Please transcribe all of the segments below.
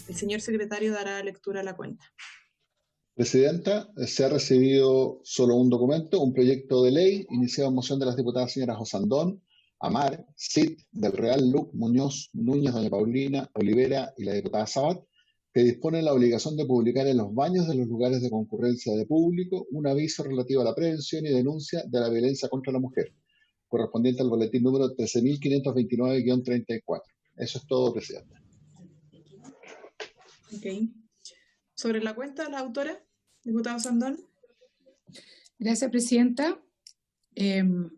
El señor secretario dará lectura a la cuenta. Presidenta, se ha recibido solo un documento, un proyecto de ley iniciado en moción de las diputadas señoras Osandón, Amar, Cid, del Real, Luc, Muñoz, Núñez, doña Paulina, Olivera y la diputada Sabat, que dispone la obligación de publicar en los baños de los lugares de concurrencia de público un aviso relativo a la prevención y denuncia de la violencia contra la mujer, correspondiente al boletín número 13.529-34. Eso es todo, Presidenta. Ok. Sobre la cuenta, la autora, diputada Sandón. Gracias, Presidenta.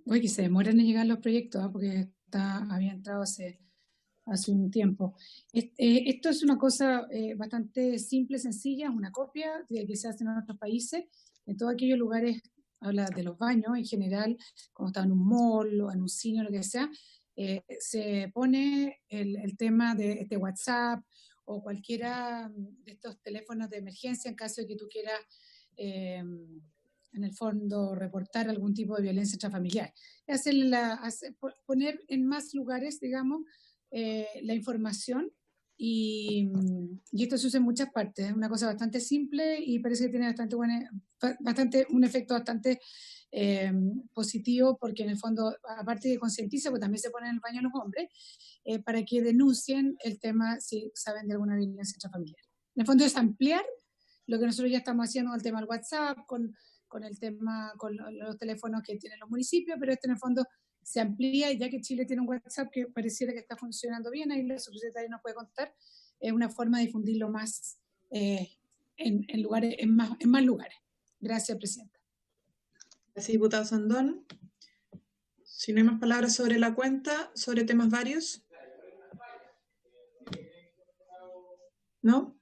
Oye, que se demoran en llegar los proyectos, porque había entrado hace un tiempo. Esto es una cosa bastante simple, sencilla, una copia de que se hace en otros países. En todos aquellos lugares, habla de los baños en general, cuando está en un mall o en un cine o lo que sea, se pone el tema de WhatsApp o cualquiera de estos teléfonos de emergencia en caso de que tú quieras en el fondo reportar algún tipo de violencia intrafamiliar. Poner en más lugares, digamos, la información y esto se usa en muchas partes. Es una cosa bastante simple y parece que tiene un efecto bastante positivo, porque en el fondo, aparte de concientiza, pues también se pone en el baño a los hombres para que denuncien el tema si saben de alguna violencia intrafamiliar. En el fondo es ampliar lo que nosotros ya estamos haciendo con el tema del WhatsApp, con el tema, con los teléfonos que tienen los municipios, pero esto en el fondo se amplía, y ya que Chile tiene un WhatsApp que pareciera que está funcionando bien, ahí la subsecretaria nos puede contar, es una forma de difundirlo más en más lugares. Gracias, Presidenta. Gracias, diputada Sandón. Si no hay más palabras sobre la cuenta, sobre temas varios. ¿No?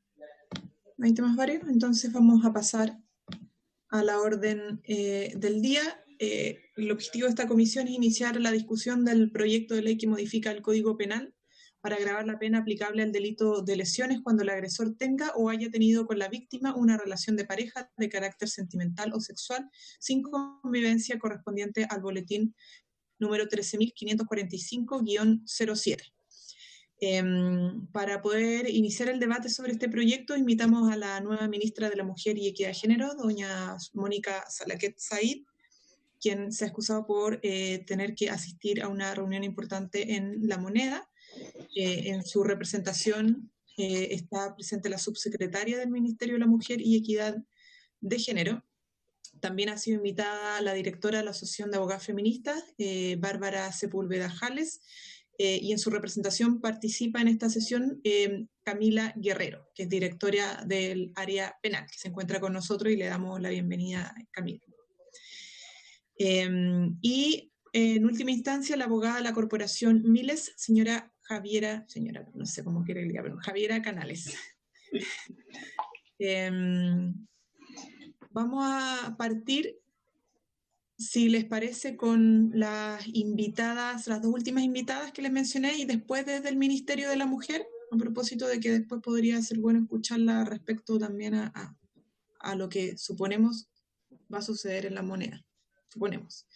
¿No hay temas varios? Entonces vamos a pasar a la orden del día. El objetivo de esta comisión es iniciar la discusión del proyecto de ley que modifica el Código Penal para agravar la pena aplicable al delito de lesiones cuando el agresor tenga o haya tenido con la víctima una relación de pareja de carácter sentimental o sexual sin convivencia, correspondiente al boletín número 13.545-07. Para poder iniciar el debate sobre este proyecto, invitamos a la nueva ministra de la Mujer y Equidad de Género, doña Mónica Salaquet Said, quien se ha excusado por tener que asistir a una reunión importante en La Moneda. En su representación está presente la subsecretaria del Ministerio de la Mujer y Equidad de Género. También ha sido invitada la directora de la Asociación de Abogadas Feministas, Bárbara Sepúlveda Jales, y en su representación participa en esta sesión Camila Guerrero, que es directora del área penal, que se encuentra con nosotros, y le damos la bienvenida a Camila. Y en última instancia, la abogada de la Corporación Miles, no sé cómo quiere que diga, pero Javiera Canales. Vamos a partir, si les parece, con las invitadas, las dos últimas invitadas que les mencioné, y después desde el Ministerio de la Mujer, a propósito de que después podría ser bueno escucharla respecto también a lo que suponemos va a suceder en La Moneda. Suponemos.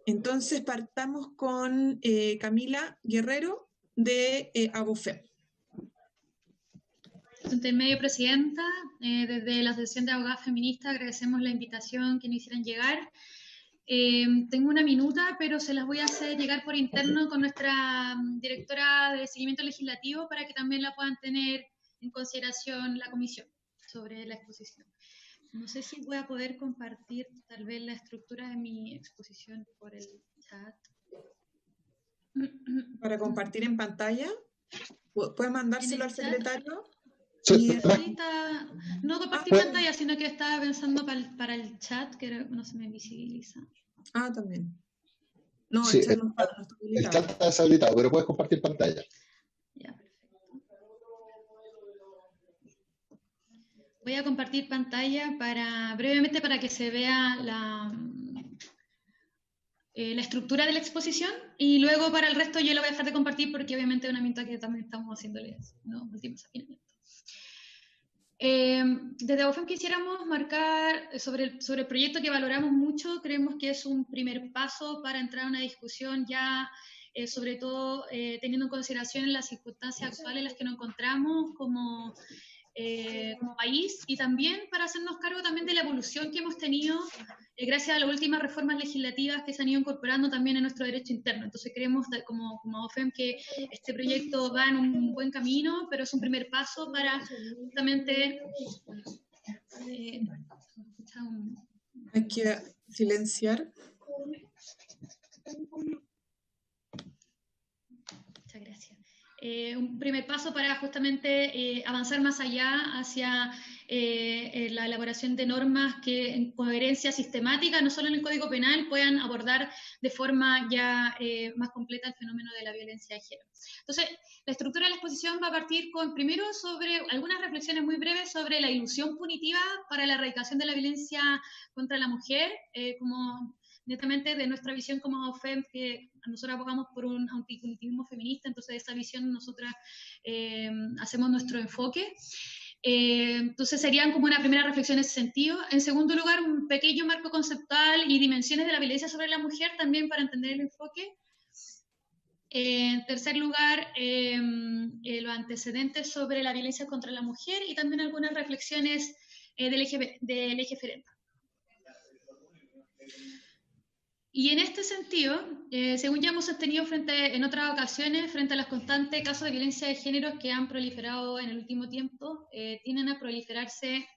Entonces partamos con Camila Guerrero de Abofem. Intermedio, Presidenta, desde la Asociación de Abogadas Feministas agradecemos la invitación que nos hicieran llegar. Tengo una minuta, pero se las voy a hacer llegar por interno con nuestra directora de seguimiento legislativo para que también la puedan tener en consideración la comisión sobre la exposición. No sé si voy a poder compartir tal vez la estructura de mi exposición por el chat. Para compartir en pantalla, ¿puede mandárselo al secretario? Sí, no compartir pantalla, sino que estaba pensando para el chat, que no se me visibiliza. Ah, también. No, sí, el chat no está el chat está deshabilitado, pero puedes compartir pantalla. Ya, perfecto. Voy a compartir pantalla brevemente para que se vea la estructura de la exposición, y luego para el resto yo lo voy a dejar de compartir porque obviamente es una minuta que también estamos haciéndoles últimos afinamientos. Desde Abofem quisiéramos marcar sobre el proyecto que valoramos mucho. Creemos que es un primer paso para entrar a una discusión ya sobre todo teniendo en consideración las circunstancias actuales en las que nos encontramos como país, y también para hacernos cargo también de la evolución que hemos tenido gracias a las últimas reformas legislativas que se han ido incorporando también en nuestro derecho interno. Entonces creemos como OFEM que este proyecto va en un buen camino, pero es un primer paso para justamente... Hay que silenciar. Muchas gracias. Un primer paso para justamente avanzar más allá hacia la elaboración de normas que en coherencia sistemática, no solo en el Código Penal, puedan abordar de forma ya más completa el fenómeno de la violencia de género. Entonces, la estructura de la exposición va a partir con, primero, sobre algunas reflexiones muy breves sobre la ilusión punitiva para la erradicación de la violencia contra la mujer, como netamente de nuestra visión como OFEM, que nosotros abogamos por un antipunitivismo feminista, entonces de esa visión nosotras hacemos nuestro enfoque. Entonces serían como una primera reflexión en ese sentido. En segundo lugar, un pequeño marco conceptual y dimensiones de la violencia sobre la mujer, también para entender el enfoque. En tercer lugar, los antecedentes sobre la violencia contra la mujer y también algunas reflexiones del eje Ferenda. Y en este sentido, según ya hemos sostenido en otras ocasiones, frente a los constantes casos de violencia de género que han proliferado en el último tiempo, tienden a proliferarse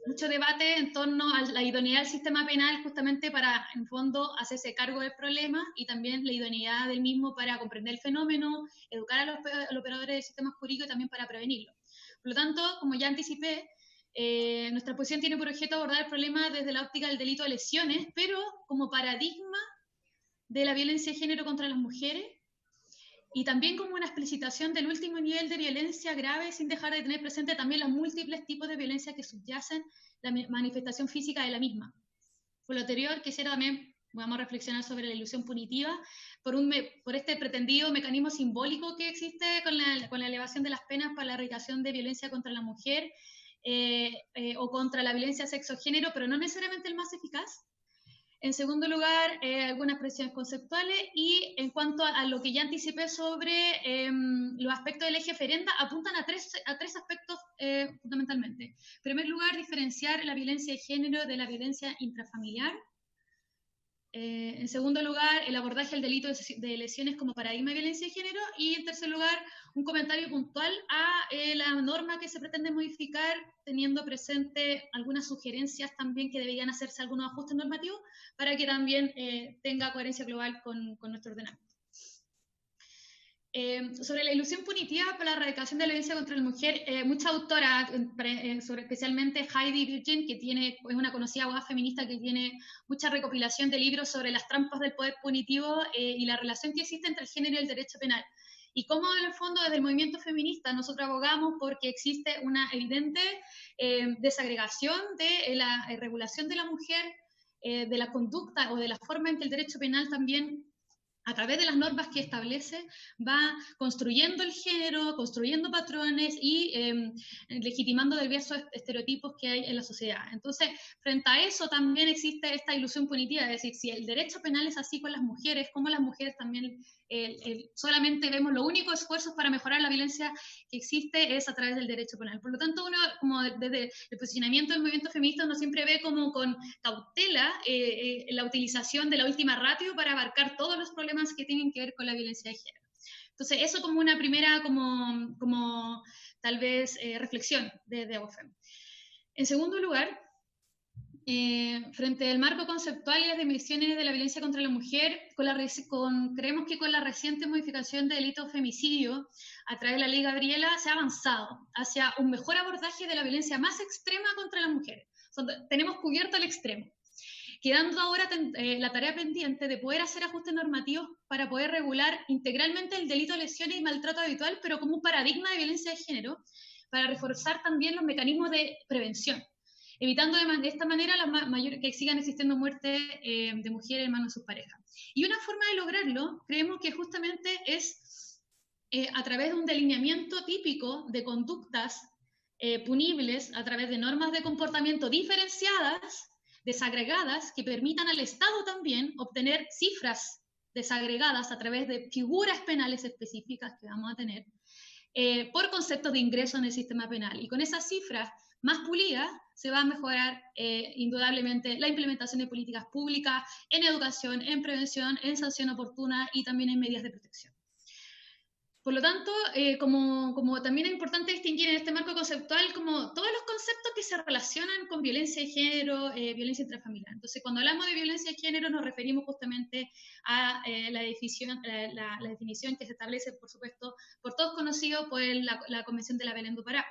mucho debate en torno a la idoneidad del sistema penal justamente para, en fondo, hacerse cargo del problema y también la idoneidad del mismo para comprender el fenómeno, educar a los operadores del sistema jurídico y también para prevenirlo. Por lo tanto, como ya anticipé, nuestra posición tiene por objeto abordar el problema desde la óptica del delito de lesiones, pero como paradigma de la violencia de género contra las mujeres y también como una explicitación del último nivel de violencia grave, sin dejar de tener presente también los múltiples tipos de violencia que subyacen la manifestación física de la misma. Por lo anterior, quisiera también, vamos a reflexionar sobre la ilusión punitiva, por este pretendido mecanismo simbólico que existe con la elevación de las penas para la erradicación de violencia contra la mujer, o contra la violencia sexo-género, pero no necesariamente el más eficaz. En segundo lugar, algunas presiones conceptuales, y en cuanto a lo que ya anticipé sobre los aspectos del eje Ferenda, apuntan a tres aspectos fundamentalmente. En primer lugar, diferenciar la violencia de género de la violencia intrafamiliar. En segundo lugar, el abordaje del delito de lesiones como paradigma de violencia de género, y en tercer lugar, un comentario puntual a la norma que se pretende modificar, teniendo presente algunas sugerencias también que deberían hacerse algunos ajustes normativos para que también tenga coherencia global con nuestro ordenamiento. Sobre la ilusión punitiva para la erradicación de la violencia contra la mujer, muchas autoras, especialmente Heidi Virgin, que es una conocida abogada feminista que tiene mucha recopilación de libros sobre las trampas del poder punitivo y la relación que existe entre el género y el derecho penal. Y cómo, en el fondo, desde el movimiento feminista, nosotros abogamos porque existe una evidente desagregación de la regulación de la mujer, de la conducta o de la forma en que el derecho penal también, a través de las normas que establece, va construyendo el género, construyendo patrones y legitimando diversos estereotipos que hay en la sociedad. Entonces, frente a eso también existe esta ilusión punitiva, es decir, si el derecho penal es así con las mujeres, como las mujeres también solamente vemos los únicos esfuerzos para mejorar la violencia que existe es a través del derecho penal. Por lo tanto, uno, como desde el posicionamiento del movimiento feminista, uno siempre ve como con cautela la utilización de la última ratio para abarcar todos los problemas que tienen que ver con la violencia de género. Entonces, eso como una primera, como tal vez, reflexión de OFEM. En segundo lugar, frente al marco conceptual y las dimensiones de la violencia contra la mujer, creemos que con la reciente modificación del delito de femicidio a través de la Ley Gabriela se ha avanzado hacia un mejor abordaje de la violencia más extrema contra las mujeres. Tenemos cubierto el extremo, quedando ahora la tarea pendiente de poder hacer ajustes normativos para poder regular integralmente el delito de lesiones y maltrato habitual, pero como un paradigma de violencia de género, para reforzar también los mecanismos de prevención, evitando de esta manera que sigan existiendo muertes de mujeres en manos de sus parejas. Y una forma de lograrlo, creemos que justamente es a través de un delineamiento típico de conductas punibles, a través de normas de comportamiento diferenciadas, desagregadas, que permitan al Estado también obtener cifras desagregadas a través de figuras penales específicas que vamos a tener, por conceptos de ingreso en el sistema penal. Y con esas cifras más pulidas se va a mejorar indudablemente la implementación de políticas públicas en educación, en prevención, en sanción oportuna y también en medidas de protección. Por lo tanto, como también es importante distinguir en este marco conceptual como todos los conceptos que se relacionan con violencia de género, violencia intrafamiliar. Entonces, cuando hablamos de violencia de género nos referimos justamente a la definición que se establece, por supuesto, por todos conocidos por la Convención de la Belén do Pará,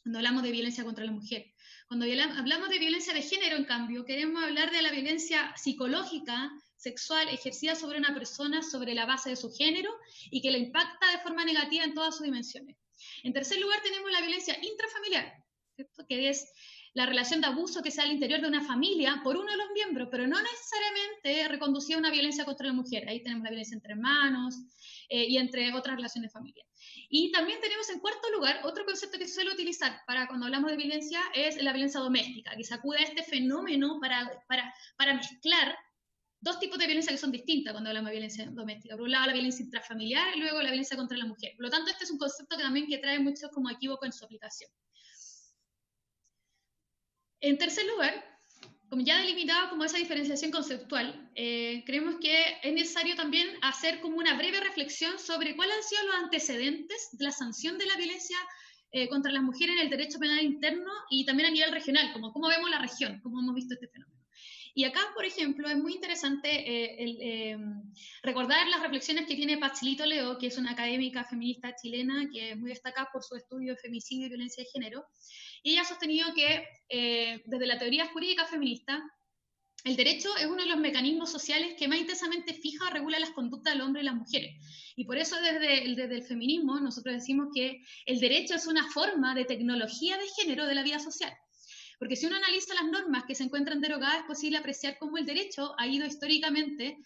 cuando hablamos de violencia contra la mujer. Cuando hablamos de violencia de género, en cambio, queremos hablar de la violencia psicológica, sexual, ejercida sobre una persona sobre la base de su género y que le impacta de forma negativa en todas sus dimensiones. En tercer lugar, tenemos la violencia intrafamiliar, ¿cierto? Que es la relación de abuso que se da al interior de una familia por uno de los miembros, pero no necesariamente reconducida a una violencia contra la mujer. Ahí tenemos la violencia entre hermanos y entre otras relaciones de familia. Y también tenemos en cuarto lugar otro concepto que se suele utilizar para cuando hablamos de violencia, es la violencia doméstica, que se acude a este fenómeno para mezclar dos tipos de violencia que son distintas cuando hablamos de violencia doméstica. Por un lado la violencia intrafamiliar y luego la violencia contra la mujer. Por lo tanto, este es un concepto que también trae muchos como equívoco en su aplicación. En tercer lugar, como ya delimitado como esa diferenciación conceptual, creemos que es necesario también hacer como una breve reflexión sobre cuáles han sido los antecedentes de la sanción de la violencia contra las mujeres en el derecho penal interno y también a nivel regional, como cómo vemos la región, cómo hemos visto este fenómeno. Y acá, por ejemplo, es muy interesante recordar las reflexiones que tiene Patsily Toledo, que es una académica feminista chilena que es muy destacada por su estudio de femicidio y violencia de género. Y ella ha sostenido que desde la teoría jurídica feminista, el derecho es uno de los mecanismos sociales que más intensamente fija o regula las conductas del hombre y las mujeres. Y por eso desde el feminismo nosotros decimos que el derecho es una forma de tecnología de género de la vida social. Porque si uno analiza las normas que se encuentran derogadas, es posible apreciar cómo el derecho ha ido históricamente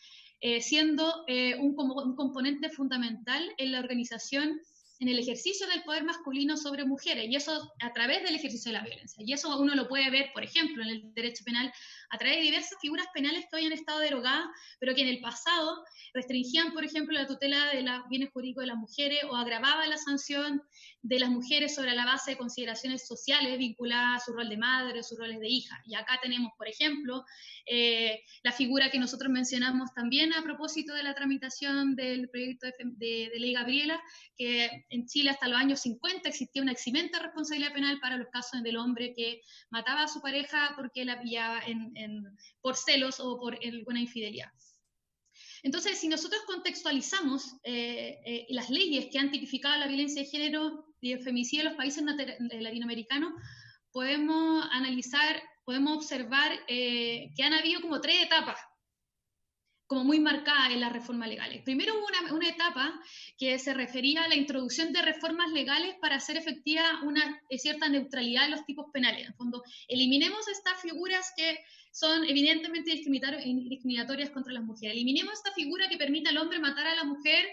siendo un componente fundamental en la organización, en el ejercicio del poder masculino sobre mujeres, y eso a través del ejercicio de la violencia. Y eso uno lo puede ver, por ejemplo, en el derecho penal, a través de diversas figuras penales que hoy han estado derogadas, pero que en el pasado restringían, por ejemplo, la tutela de los bienes jurídicos de las mujeres o agravaban la sanción de las mujeres sobre la base de consideraciones sociales vinculadas a su rol de madre o sus roles de hija. Y acá tenemos, por ejemplo, la figura que nosotros mencionamos también a propósito de la tramitación del proyecto de ley Gabriela, que en Chile hasta los años 50 existía una eximente responsabilidad penal para los casos del hombre que mataba a su pareja porque la pillaba por celos o por alguna infidelidad. Entonces, si nosotros contextualizamos las leyes que han tipificado la violencia de género y el femicidio en los países latinoamericanos, podemos analizar, podemos observar que han habido como 3 etapas como muy marcadas en las reformas legales. Primero hubo una etapa que se refería a la introducción de reformas legales para hacer efectiva una cierta neutralidad de los tipos penales. En el fondo, eliminemos estas figuras que son evidentemente discriminatorias contra las mujeres. Eliminemos esta figura que permite al hombre matar a la mujer,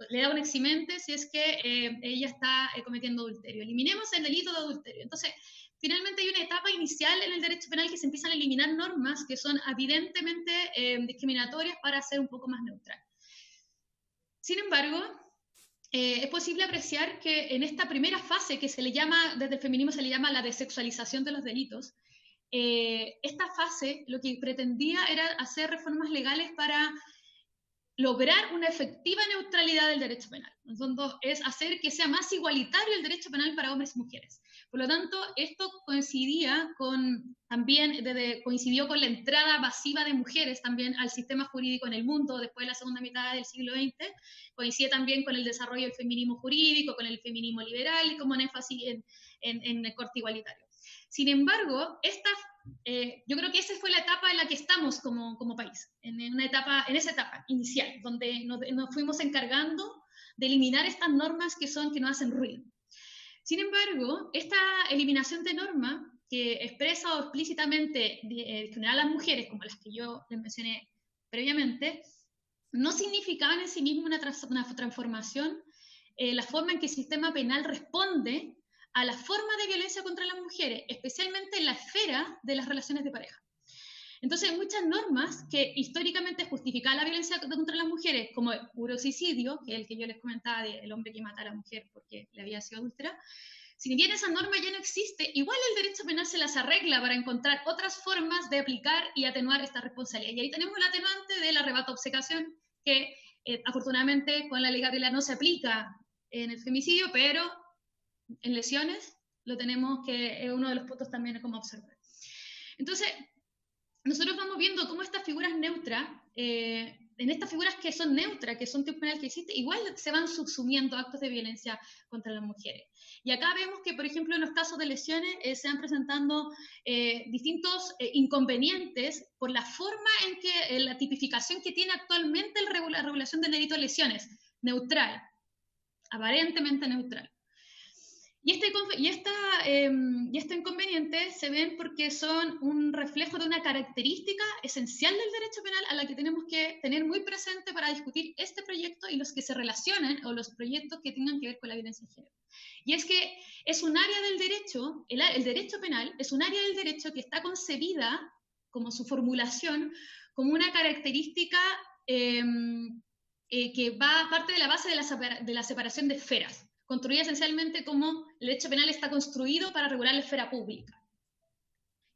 le da un eximente si es que ella está cometiendo adulterio. Eliminemos el delito de adulterio. Entonces, finalmente hay una etapa inicial en el derecho penal que se empiezan a eliminar normas que son evidentemente discriminatorias para ser un poco más neutral. Sin embargo, es posible apreciar que en esta primera fase que se le llama, desde el feminismo se le llama la desexualización de los delitos, esta fase lo que pretendía era hacer reformas legales para lograr una efectiva neutralidad del derecho penal. En fondo, es hacer que sea más igualitario el derecho penal para hombres y mujeres. Por lo tanto, esto coincidió con la entrada masiva de mujeres también al sistema jurídico en el mundo después de la segunda mitad del siglo XX, coincide también con el desarrollo del feminismo jurídico, con el feminismo liberal y como un énfasis en el corte igualitario. Sin embargo, yo creo que esa fue la etapa en la que estamos como país, en esa etapa inicial, donde nos fuimos encargando de eliminar estas normas que nos hacen ruido. Sin embargo, esta eliminación de normas que expresa o explícitamente discriminar a las mujeres, como las que yo les mencioné previamente, no significaban en sí mismo una transformación en la forma en que el sistema penal responde a la forma de violencia contra las mujeres, especialmente en la esfera de las relaciones de pareja. Entonces hay muchas normas que históricamente justificaban la violencia contra las mujeres, como el puro suicidio, que es el que yo les comentaba del hombre que mata a la mujer porque le había sido adúltera. Si bien esa norma ya no existe, igual el derecho penal se las arregla para encontrar otras formas de aplicar y atenuar esta responsabilidad. Y ahí tenemos el atenuante del arrebato obcecación, que afortunadamente con la ley Gabriela no se aplica en el femicidio, pero en lesiones lo tenemos, que es uno de los puntos también como observar. Entonces, nosotros vamos viendo cómo estas figuras neutras, en estas figuras que son neutras, que son tipo penal que existe, igual se van subsumiendo actos de violencia contra las mujeres. Y acá vemos que, por ejemplo, en los casos de lesiones se van presentando distintos inconvenientes por la forma en que la tipificación que tiene actualmente la regulación del delito de lesiones, neutral, aparentemente neutral. Y este inconveniente se ven porque son un reflejo de una característica esencial del derecho penal a la que tenemos que tener muy presente para discutir este proyecto y los que se relacionen o los proyectos que tengan que ver con la violencia de género. Y es que es un área del derecho, el derecho penal es un área del derecho que está concebida como su formulación, como una característica que va a parte de la base de la separación de esferas, construida esencialmente como el derecho penal está construido para regular la esfera pública.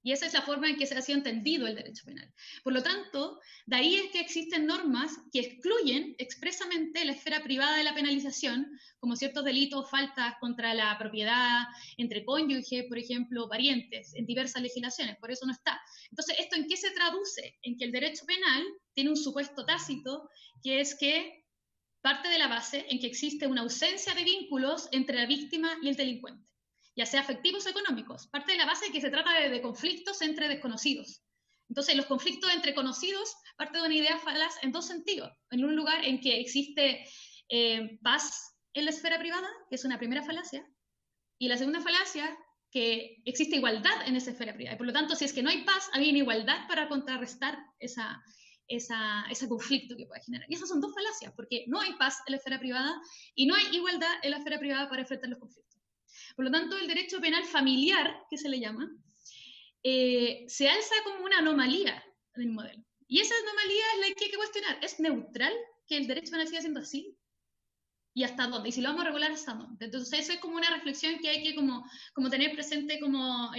Y esa es la forma en que se ha sido entendido el derecho penal. Por lo tanto, de ahí es que existen normas que excluyen expresamente la esfera privada de la penalización, como ciertos delitos, faltas contra la propiedad, entre cónyuges, por ejemplo, parientes, en diversas legislaciones, por eso no está. Entonces, ¿esto en qué se traduce? En que el derecho penal tiene un supuesto tácito, que es que parte de la base en que existe una ausencia de vínculos entre la víctima y el delincuente, ya sea afectivos o económicos. Parte de la base es que se trata de conflictos entre desconocidos. Entonces, los conflictos entre conocidos parte de una idea falaz en dos sentidos. En un lugar en que existe paz en la esfera privada, que es una primera falacia, y la segunda falacia, que existe igualdad en esa esfera privada. Y por lo tanto, si es que no hay paz, hay inigualdad para contrarrestar ese conflicto que puede generar. Y esas son dos falacias, porque no hay paz en la esfera privada y no hay igualdad en la esfera privada para enfrentar los conflictos. Por lo tanto, el derecho penal familiar, que se le llama, se alza como una anomalía del modelo. Y esa anomalía es la que hay que cuestionar. ¿Es neutral que el derecho penal siga siendo así? ¿Y hasta dónde? Y si lo vamos a regular, ¿hasta dónde? Entonces, eso es como una reflexión que hay que como tener presente como,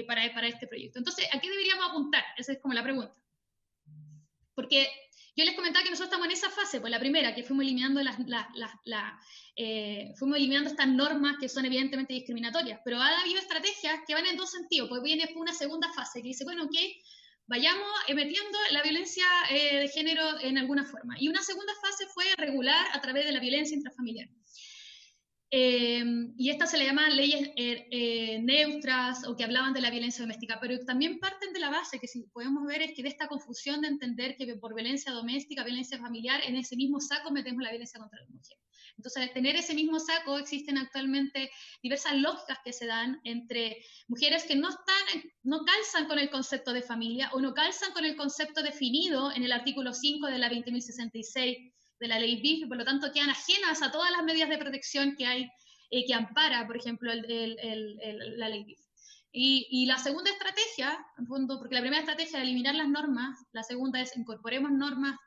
para este proyecto. Entonces, ¿a qué deberíamos apuntar? Esa es como la pregunta. Porque yo les comentaba que nosotros estamos en esa fase, pues la primera, que fuimos eliminando fuimos eliminando estas normas que son evidentemente discriminatorias, pero ha habido estrategias que van en dos sentidos, pues viene una segunda fase que dice, bueno, ok, vayamos metiendo la violencia de género en alguna forma. Y una segunda fase fue regular a través de la violencia intrafamiliar. Y estas se le llaman leyes neutras o que hablaban de la violencia doméstica, pero también parten de la base que si podemos ver es que de esta confusión de entender que por violencia doméstica, violencia familiar, en ese mismo saco metemos la violencia contra la mujer. Entonces, al tener ese mismo saco, existen actualmente diversas lógicas que se dan entre mujeres que no calzan con el concepto de familia o no calzan con el concepto definido en el artículo 5 de la 20.066 de la ley BIF, y por lo tanto quedan ajenas a todas las medidas de protección que hay, que ampara, por ejemplo, la ley BIF. Y la segunda estrategia, en fondo, porque la primera estrategia es eliminar las normas, la segunda es incorporemos normas,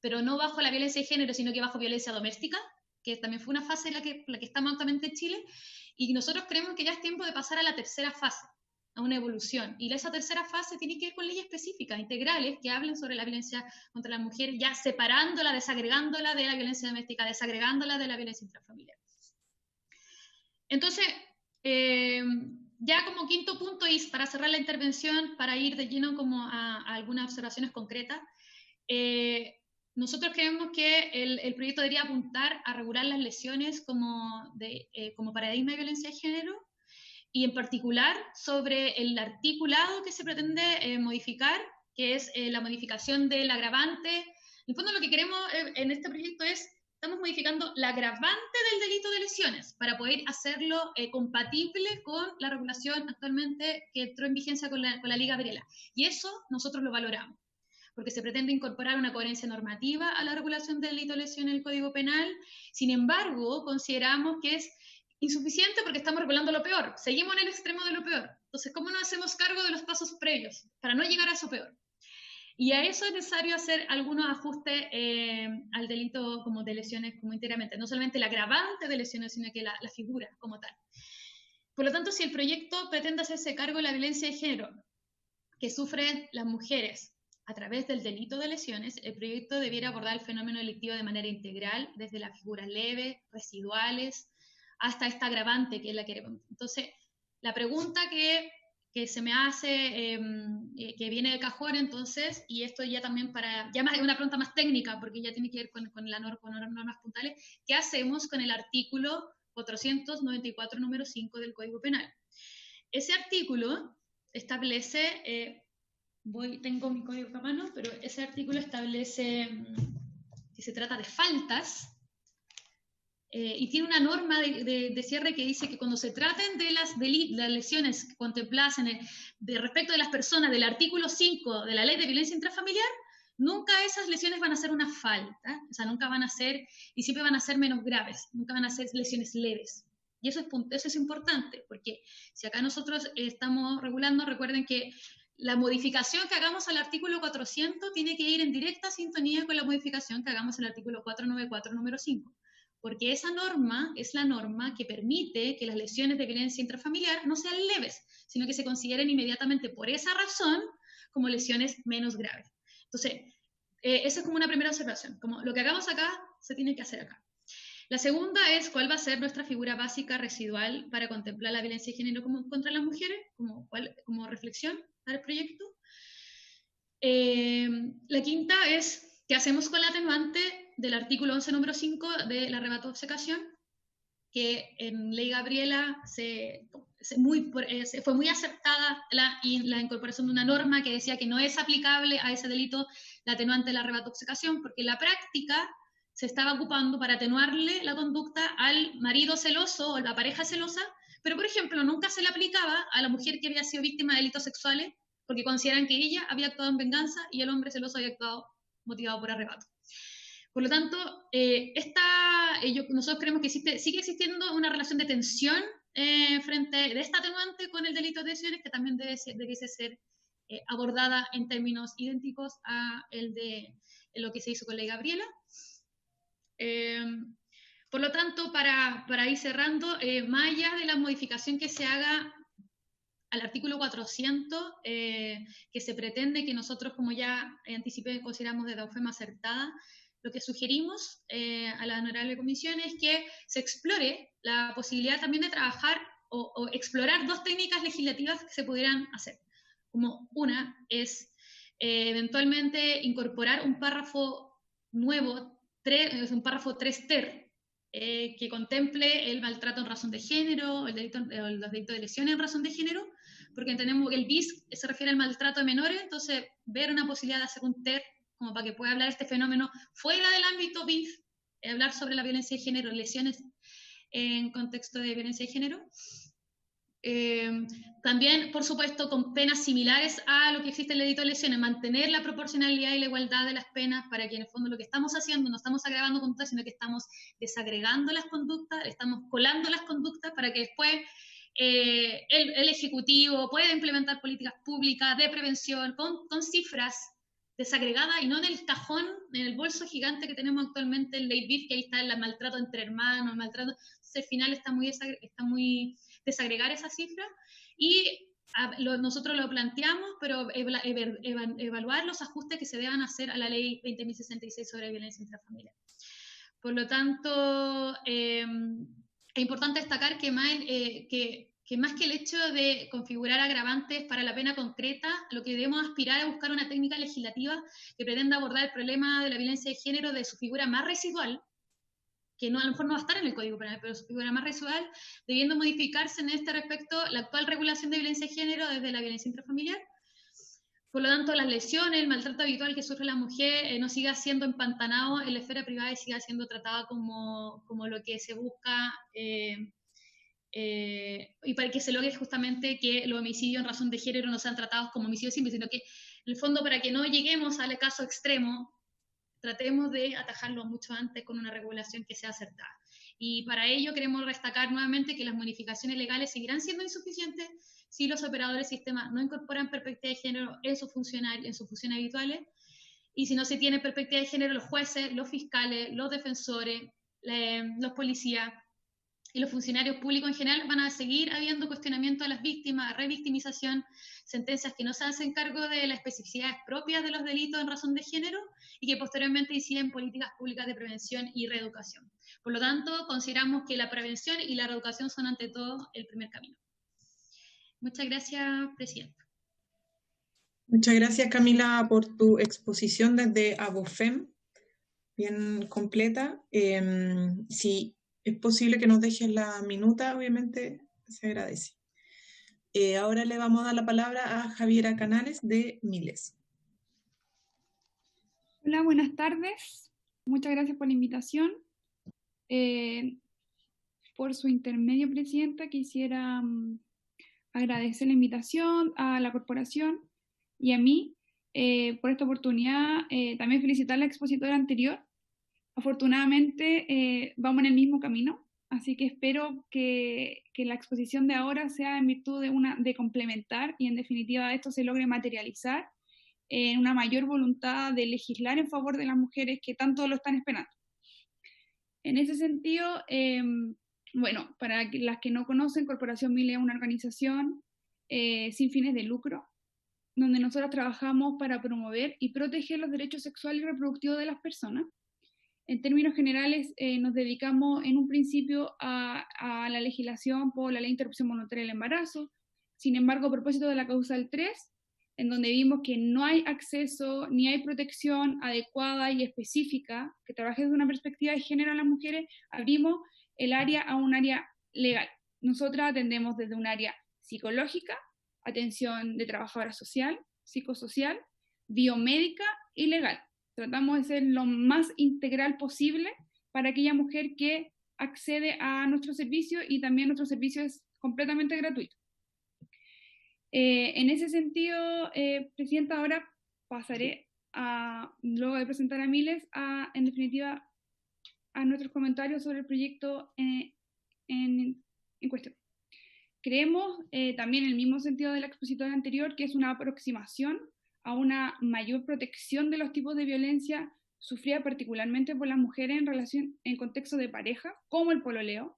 pero no bajo la violencia de género, sino que bajo violencia doméstica, que también fue una fase en la que estamos actualmente en Chile, y nosotros creemos que ya es tiempo de pasar a la tercera fase, a una evolución. Y esa tercera fase tiene que ver con leyes específicas, integrales, que hablen sobre la violencia contra la mujer, ya separándola, desagregándola de la violencia doméstica, desagregándola de la violencia intrafamiliar. Entonces, ya como quinto punto, y para cerrar la intervención, para ir de lleno como a algunas observaciones concretas, nosotros creemos que el proyecto debería apuntar a regular las lesiones como paradigma de violencia de género, y en particular sobre el articulado que se pretende modificar, que es la modificación del agravante. En el fondo lo que queremos en este proyecto estamos modificando la agravante del delito de lesiones para poder hacerlo compatible con la regulación actualmente que entró en vigencia con la Ley Gabriela. Y eso nosotros lo valoramos, porque se pretende incorporar una coherencia normativa a la regulación del delito de lesión en el Código Penal. Sin embargo, consideramos que es insuficiente porque estamos regulando lo peor. Seguimos en el extremo de lo peor. Entonces, ¿cómo nos hacemos cargo de los pasos previos para no llegar a eso peor? Y a eso es necesario hacer algunos ajustes al delito como de lesiones como íntegramente, no solamente el agravante de lesiones, sino que la figura como tal. Por lo tanto, si el proyecto pretende hacerse cargo de la violencia de género que sufren las mujeres a través del delito de lesiones, el proyecto debiera abordar el fenómeno delictivo de manera integral, desde las figuras leves, residuales, hasta esta agravante que es la que... Entonces, la pregunta que se me hace, que viene de cajón entonces, y esto ya también ya más una pregunta más técnica, porque ya tiene que ver con normas puntuales, ¿qué hacemos con el artículo 494, número 5 del Código Penal? Ese artículo establece, tengo mi código a mano, pero ese artículo establece que se trata de faltas, y tiene una norma de cierre que dice que cuando se traten de las lesiones contempladas respecto de las personas del artículo 5 de la Ley de Violencia Intrafamiliar, nunca esas lesiones van a ser una falta, o sea, nunca van a ser, y siempre van a ser menos graves, nunca van a ser lesiones leves. Y eso es importante, porque si acá nosotros estamos regulando, recuerden que la modificación que hagamos al artículo 400 tiene que ir en directa sintonía con la modificación que hagamos al artículo 494, número 5. Porque esa norma es la norma que permite que las lesiones de violencia intrafamiliar no sean leves, sino que se consideren inmediatamente por esa razón como lesiones menos graves. Entonces, esa es como una primera observación, como lo que hagamos acá se tiene que hacer acá. La segunda es cuál va a ser nuestra figura básica residual para contemplar la violencia de género contra las mujeres, como reflexión para el proyecto. La quinta es qué hacemos con la atenuante del artículo 11, número 5 del arrebato de obcecación, que en Ley Gabriela fue muy aceptada la incorporación de una norma que decía que no es aplicable a ese delito la atenuante del arrebato de obcecación, porque en la práctica se estaba ocupando para atenuarle la conducta al marido celoso o a la pareja celosa, pero por ejemplo nunca se le aplicaba a la mujer que había sido víctima de delitos sexuales, porque consideran que ella había actuado en venganza y el hombre celoso había actuado motivado por arrebato. Por lo tanto, nosotros creemos que sigue existiendo una relación de tensión frente de esta atenuante con el delito de lesiones, que también debiese ser abordada en términos idénticos a lo que se hizo con Ley Gabriela. Por lo tanto, para ir cerrando, más allá de la modificación que se haga al artículo 400, que se pretende que nosotros, como ya anticipé, consideramos de forma acertada, lo que sugerimos a la honorable comisión es que se explore la posibilidad también de trabajar o explorar dos técnicas legislativas que se pudieran hacer. Como una es eventualmente incorporar un párrafo nuevo, un párrafo 3 ter, que contemple el maltrato en razón de género, los delitos de lesiones en razón de género, porque entendemos que el BIS se refiere al maltrato de menores, entonces ver una posibilidad de hacer un ter como para que pueda hablar de este fenómeno fuera del ámbito BIF, hablar sobre la violencia de género, lesiones en contexto de violencia de género. También, por supuesto, con penas similares a lo que existe en el delito de lesiones, mantener la proporcionalidad y la igualdad de las penas para que en el fondo lo que estamos haciendo no estamos agravando conductas, sino que estamos desagregando las conductas, estamos colando las conductas para que después el Ejecutivo pueda implementar políticas públicas de prevención con cifras desagregada y no en el cajón, en el bolso gigante que tenemos actualmente en Ley BIF, que ahí está el maltrato entre hermanos, el maltrato, al final está muy desagregar esa cifra, y nosotros lo planteamos, pero evaluar los ajustes que se deban hacer a la Ley 20.066 sobre violencia intrafamiliar. Por lo tanto, es importante destacar que más que el hecho de configurar agravantes para la pena concreta, lo que debemos aspirar es buscar una técnica legislativa que pretenda abordar el problema de la violencia de género de su figura más residual, que a lo mejor no va a estar en el Código Penal, pero su figura más residual, debiendo modificarse en este respecto la actual regulación de violencia de género desde la violencia intrafamiliar. Por lo tanto, las lesiones, el maltrato habitual que sufre la mujer no siga siendo empantanado en la esfera privada y siga siendo tratado como lo que se busca, y para que se logre justamente que los homicidios en razón de género no sean tratados como homicidios simples, sino que en el fondo, para que no lleguemos al caso extremo, tratemos de atajarlo mucho antes con una regulación que sea acertada. Y para ello queremos destacar nuevamente que las modificaciones legales seguirán siendo insuficientes si los operadores del sistema no incorporan perspectiva de género en sus funciones habituales. Y si no se tiene perspectiva de género, los jueces, los fiscales, los defensores, los policías y los funcionarios públicos en general van a seguir habiendo cuestionamiento a las víctimas, revictimización, sentencias que no se hacen cargo de las especificidades propias de los delitos en razón de género y que posteriormente inciden políticas públicas de prevención y reeducación. Por lo tanto, consideramos que la prevención y la reeducación son ante todo el primer camino. Muchas gracias, Presidenta. Muchas gracias, Camila, por tu exposición desde Abofem, bien completa. Si es posible que nos dejes la minuta, obviamente se agradece. Ahora le vamos a dar la palabra a Javiera Canales de Miles. Hola, buenas tardes. Muchas gracias por la invitación. Por su intermedio, Presidenta, quisiera agradecer la invitación a la corporación y a mí por esta oportunidad. También felicitar a la expositora anterior. Afortunadamente vamos en el mismo camino, así que espero que la exposición de ahora sea en virtud de complementar y en definitiva esto se logre materializar en una mayor voluntad de legislar en favor de las mujeres que tanto lo están esperando. En ese sentido, bueno, para las que no conocen, Corporación Miles es una organización sin fines de lucro, donde nosotros trabajamos para promover y proteger los derechos sexuales y reproductivos de las personas. En términos generales, nos dedicamos en un principio a la legislación por la Ley de Interrupción Voluntaria del Embarazo. Sin embargo, a propósito de la causal 3, en donde vimos que no hay acceso ni hay protección adecuada y específica que trabaje desde una perspectiva de género a las mujeres, abrimos el área a un área legal. Nosotras atendemos desde un área psicológica, atención de trabajadora social, psicosocial, biomédica y legal. Tratamos de ser lo más integral posible para aquella mujer que accede a nuestro servicio y también nuestro servicio es completamente gratuito. En ese sentido, Presidenta, ahora pasaré luego de presentar a Miles, en definitiva, a nuestros comentarios sobre el proyecto en cuestión. Creemos, también en el mismo sentido de la expositora anterior, que es una aproximación a una mayor protección de los tipos de violencia sufrida particularmente por las mujeres en contexto de pareja, como el pololeo,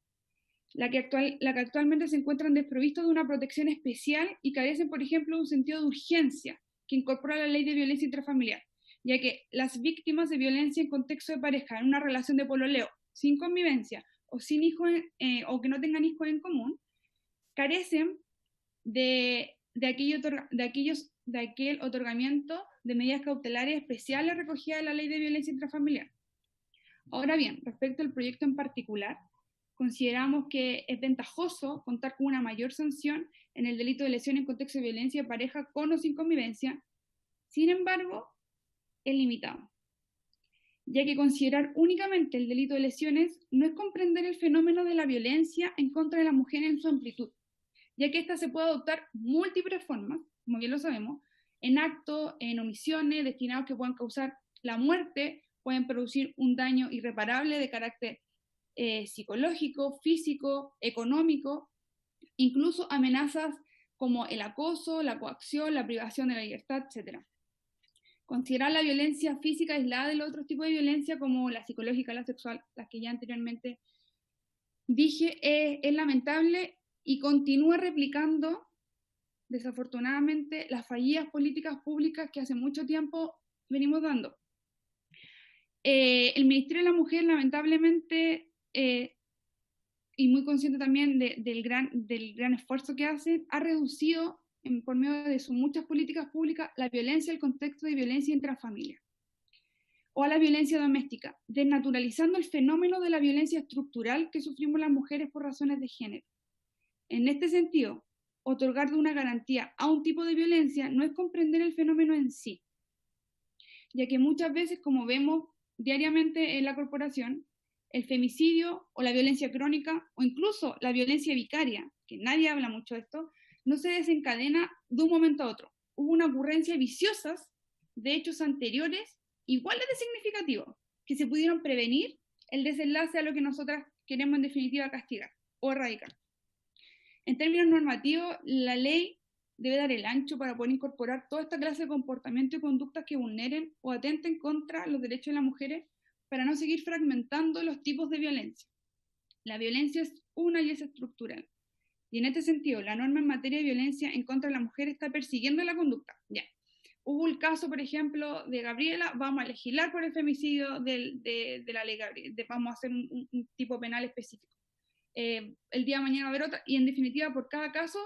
la que actualmente se encuentran desprovistos de una protección especial y carecen, por ejemplo, de un sentido de urgencia que incorpora la ley de violencia intrafamiliar, ya que las víctimas de violencia en contexto de pareja, en una relación de pololeo, sin convivencia o sin hijos o que no tengan hijos en común, carecen de aquel otorgamiento de medidas cautelares especiales recogidas en la ley de violencia intrafamiliar. Ahora bien, respecto al proyecto en particular, consideramos que es ventajoso contar con una mayor sanción en el delito de lesión en contexto de violencia de pareja con o sin convivencia. Sin embargo, es limitado, ya que considerar únicamente el delito de lesiones no es comprender el fenómeno de la violencia en contra de la mujer en su amplitud, ya que ésta se puede adoptar múltiples formas, como bien lo sabemos, en actos, en omisiones, destinados que puedan causar la muerte, pueden producir un daño irreparable de carácter psicológico, físico, económico, incluso amenazas como el acoso, la coacción, la privación de la libertad, etc. Considerar la violencia física aislada de los otros tipos de violencia como la psicológica, la sexual, las que ya anteriormente dije, es lamentable y continúa replicando desafortunadamente las fallidas políticas públicas que hace mucho tiempo venimos dando. El Ministerio de la Mujer lamentablemente y muy consciente también del gran esfuerzo que hacen, ha reducido por medio de sus muchas políticas públicas la violencia, el contexto de violencia intrafamiliar o a la violencia doméstica, desnaturalizando el fenómeno de la violencia estructural que sufrimos las mujeres por razones de género. En este sentido, otorgar una garantía a un tipo de violencia no es comprender el fenómeno en sí, ya que muchas veces, como vemos diariamente en la corporación, el femicidio o la violencia crónica o incluso la violencia vicaria, que nadie habla mucho de esto, no se desencadena de un momento a otro. Hubo una ocurrencia viciosas de hechos anteriores iguales de significativos que se pudieron prevenir el desenlace a lo que nosotras queremos en definitiva castigar o erradicar. En términos normativos, la ley debe dar el ancho para poder incorporar toda esta clase de comportamientos y conductas que vulneren o atenten contra los derechos de las mujeres para no seguir fragmentando los tipos de violencia. La violencia es una y es estructural. Y en este sentido, la norma en materia de violencia en contra de la mujer está persiguiendo la conducta. Ya. Hubo el caso, por ejemplo, de Gabriela, vamos a legislar por el femicidio de la ley Gabriela, vamos a hacer un tipo penal específico. El día de mañana va a haber otra, y en definitiva, por cada caso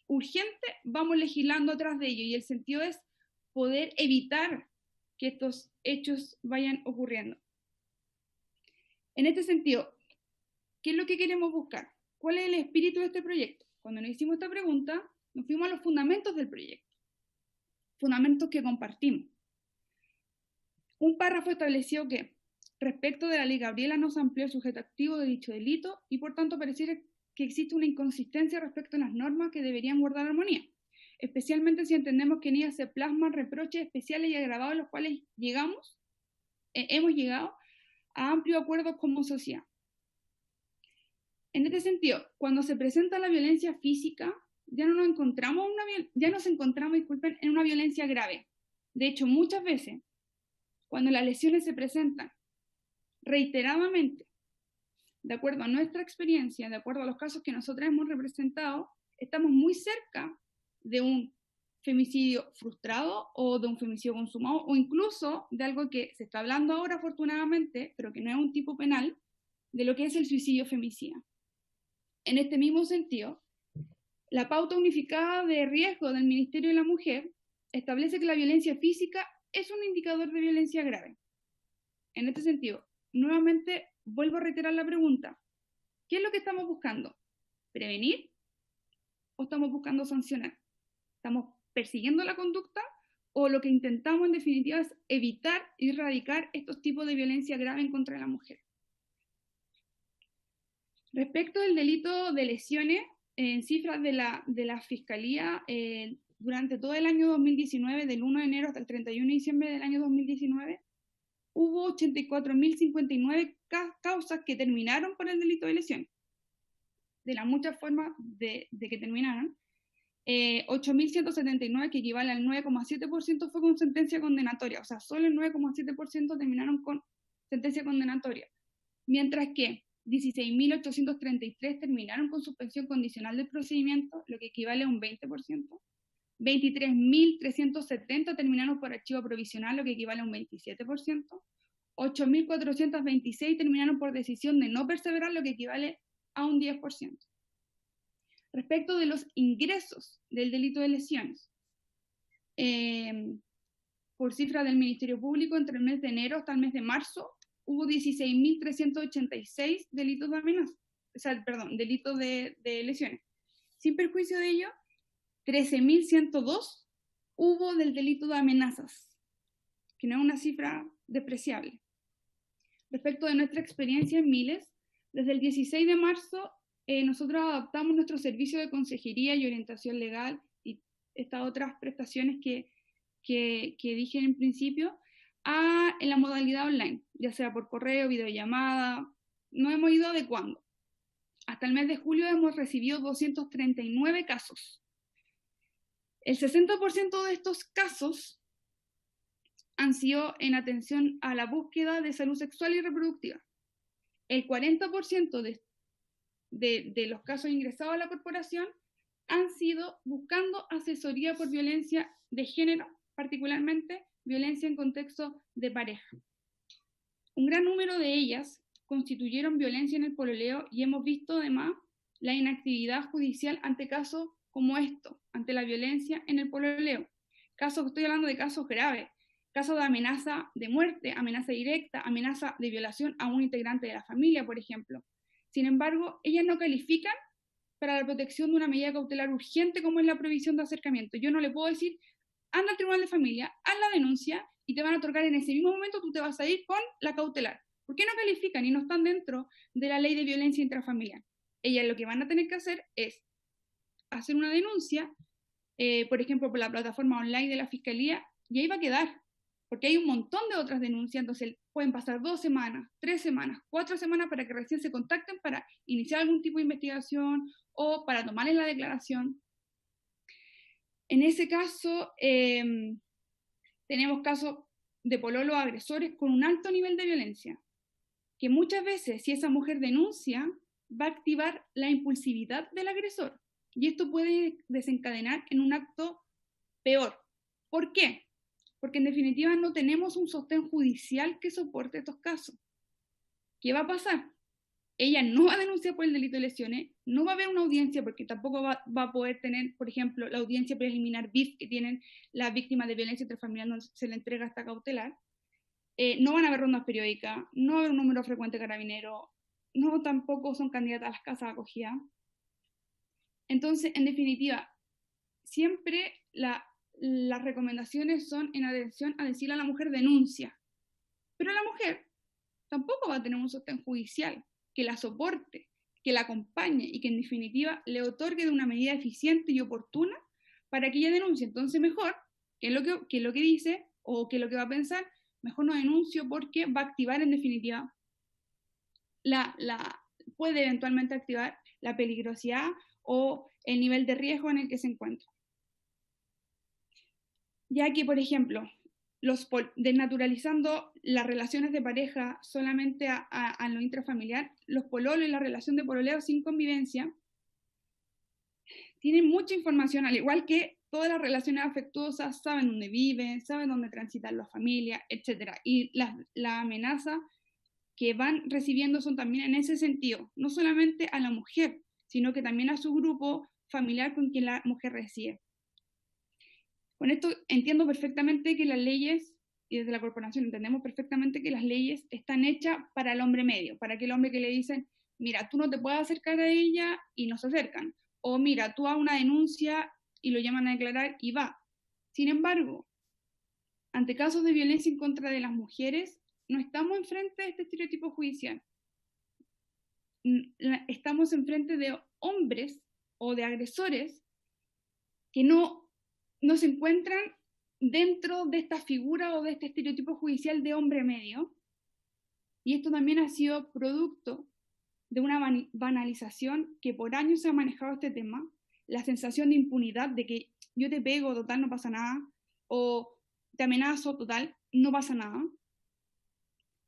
urgente, vamos legislando atrás de ello, y el sentido es poder evitar que estos hechos vayan ocurriendo. En este sentido, ¿qué es lo que queremos buscar? ¿Cuál es el espíritu de este proyecto? Cuando nos hicimos esta pregunta, nos fuimos a los fundamentos del proyecto, fundamentos que compartimos. Un párrafo estableció que, respecto de la ley Gabriela, no se amplió el sujeto activo de dicho delito y por tanto pareciera que existe una inconsistencia respecto a las normas que deberían guardar armonía, especialmente si entendemos que en ellas se plasman reproches especiales y agravados a los cuales hemos llegado a amplios acuerdos como sociedad. En este sentido, cuando se presenta la violencia física, ya nos encontramos en una violencia grave. De hecho, muchas veces, cuando las lesiones se presentan reiteradamente, de acuerdo a nuestra experiencia, de acuerdo a los casos que nosotros hemos representado, estamos muy cerca de un femicidio frustrado o de un femicidio consumado, o incluso de algo que se está hablando ahora afortunadamente, pero que no es un tipo penal, de lo que es el suicidio femicida. En este mismo sentido, la pauta unificada de riesgo del Ministerio de la Mujer establece que la violencia física es un indicador de violencia grave. En este sentido, nuevamente vuelvo a reiterar la pregunta: ¿qué es lo que estamos buscando? ¿Prevenir o estamos buscando sancionar? ¿Estamos persiguiendo la conducta o lo que intentamos en definitiva es evitar y erradicar estos tipos de violencia grave en contra de la mujer? Respecto del delito de lesiones, en cifras de la Fiscalía, durante todo el año 2019, del 1 de enero hasta el 31 de diciembre del año 2019, hubo 84.059 causas que terminaron por el delito de lesiones. De las muchas formas de que terminaron, 8.179, que equivale al 9,7%, fue con sentencia condenatoria. O sea, solo el 9,7% terminaron con sentencia condenatoria. Mientras que 16.833 terminaron con suspensión condicional del procedimiento, lo que equivale a un 20%. 23.370 terminaron por archivo provisional, lo que equivale a un 27%. 8.426 terminaron por decisión de no perseverar, lo que equivale a un 10%. Respecto de los ingresos del delito de lesiones, por cifra del Ministerio Público, entre el mes de enero hasta el mes de marzo, hubo 16.386 delitos de amenaza, delitos de lesiones. Sin perjuicio de ello, 13.102 hubo del delito de amenazas, que no es una cifra despreciable. Respecto de nuestra experiencia en Miles, desde el 16 de marzo nosotros adaptamos nuestro servicio de consejería y orientación legal y estas otras prestaciones que dije en principio en la modalidad online, ya sea por correo, videollamada. Nos hemos ido adecuando. Hasta el mes de julio hemos recibido 239 casos. El 60% de estos casos han sido en atención a la búsqueda de salud sexual y reproductiva. El 40% de los casos ingresados a la corporación han sido buscando asesoría por violencia de género, particularmente violencia en contexto de pareja. Un gran número de ellas constituyeron violencia en el pololeo y hemos visto además la inactividad judicial ante casos como esto, ante la violencia en el pololeo. Estoy hablando de casos graves, casos de amenaza de muerte, amenaza directa, amenaza de violación a un integrante de la familia, por ejemplo. Sin embargo, ellas no califican para la protección de una medida cautelar urgente como es la prohibición de acercamiento. Yo no le puedo decir: anda al tribunal de familia, haz la denuncia y te van a otorgar en ese mismo momento, tú te vas a ir con la cautelar. ¿Por qué no califican y no están dentro de la ley de violencia intrafamiliar? Ellas lo que van a tener que hacer es hacer una denuncia, por ejemplo, por la plataforma online de la Fiscalía, y ahí va a quedar. porque hay un montón de otras denuncias, entonces pueden pasar 2 semanas, 3 semanas, 4 semanas para que recién se contacten para iniciar algún tipo de investigación o para tomarles la declaración. En ese caso, tenemos casos de pololos agresores con un alto nivel de violencia, que muchas veces, si esa mujer denuncia, va a activar la impulsividad del agresor, y esto puede desencadenar en un acto peor. ¿Por qué? Porque en definitiva no tenemos un sostén judicial que soporte estos casos. ¿Qué va a pasar? Ella no va a denunciar por el delito de lesiones, no va a haber una audiencia porque tampoco va a poder tener, por ejemplo, la audiencia preliminar BIF que tienen las víctimas de violencia intrafamiliar donde se le entrega hasta cautelar. No van a haber rondas periódicas, no va a haber un número frecuente de carabineros, no tampoco son candidatas a las casas de acogida. Entonces, en definitiva, siempre las recomendaciones son en atención a decirle a la mujer denuncia, pero la mujer tampoco va a tener un sostén judicial que la soporte, que la acompañe y que en definitiva le otorgue de una medida eficiente y oportuna para que ella denuncie. Entonces mejor, ¿qué es lo que dice o qué es lo que va a pensar? Mejor no denuncio porque va a activar en definitiva, puede eventualmente activar la peligrosidad o el nivel de riesgo en el que se encuentra. Ya que, por ejemplo, desnaturalizando las relaciones de pareja solamente a lo intrafamiliar, los pololos y la relación de pololeo sin convivencia tienen mucha información, al igual que todas las relaciones afectuosas, saben dónde viven, saben dónde transitan las familias, etc. Y la amenaza que van recibiendo son también en ese sentido, no solamente a la mujer, sino que también a su grupo familiar con quien la mujer reside. Con esto entiendo perfectamente que las leyes, y desde la corporación entendemos perfectamente que las leyes están hechas para el hombre medio, para aquel hombre que le dicen, mira, tú no te puedes acercar a ella y no se acercan, o mira, tú haz una denuncia y lo llaman a declarar y va. Sin embargo, ante casos de violencia en contra de las mujeres, no estamos enfrente de este estereotipo judicial. Estamos enfrente de hombres o de agresores que no se encuentran dentro de esta figura o de este estereotipo judicial de hombre medio, y esto también ha sido producto de una banalización que por años se ha manejado este tema, la sensación de impunidad de que yo te pego, total, no pasa nada, o te amenazo, total, no pasa nada.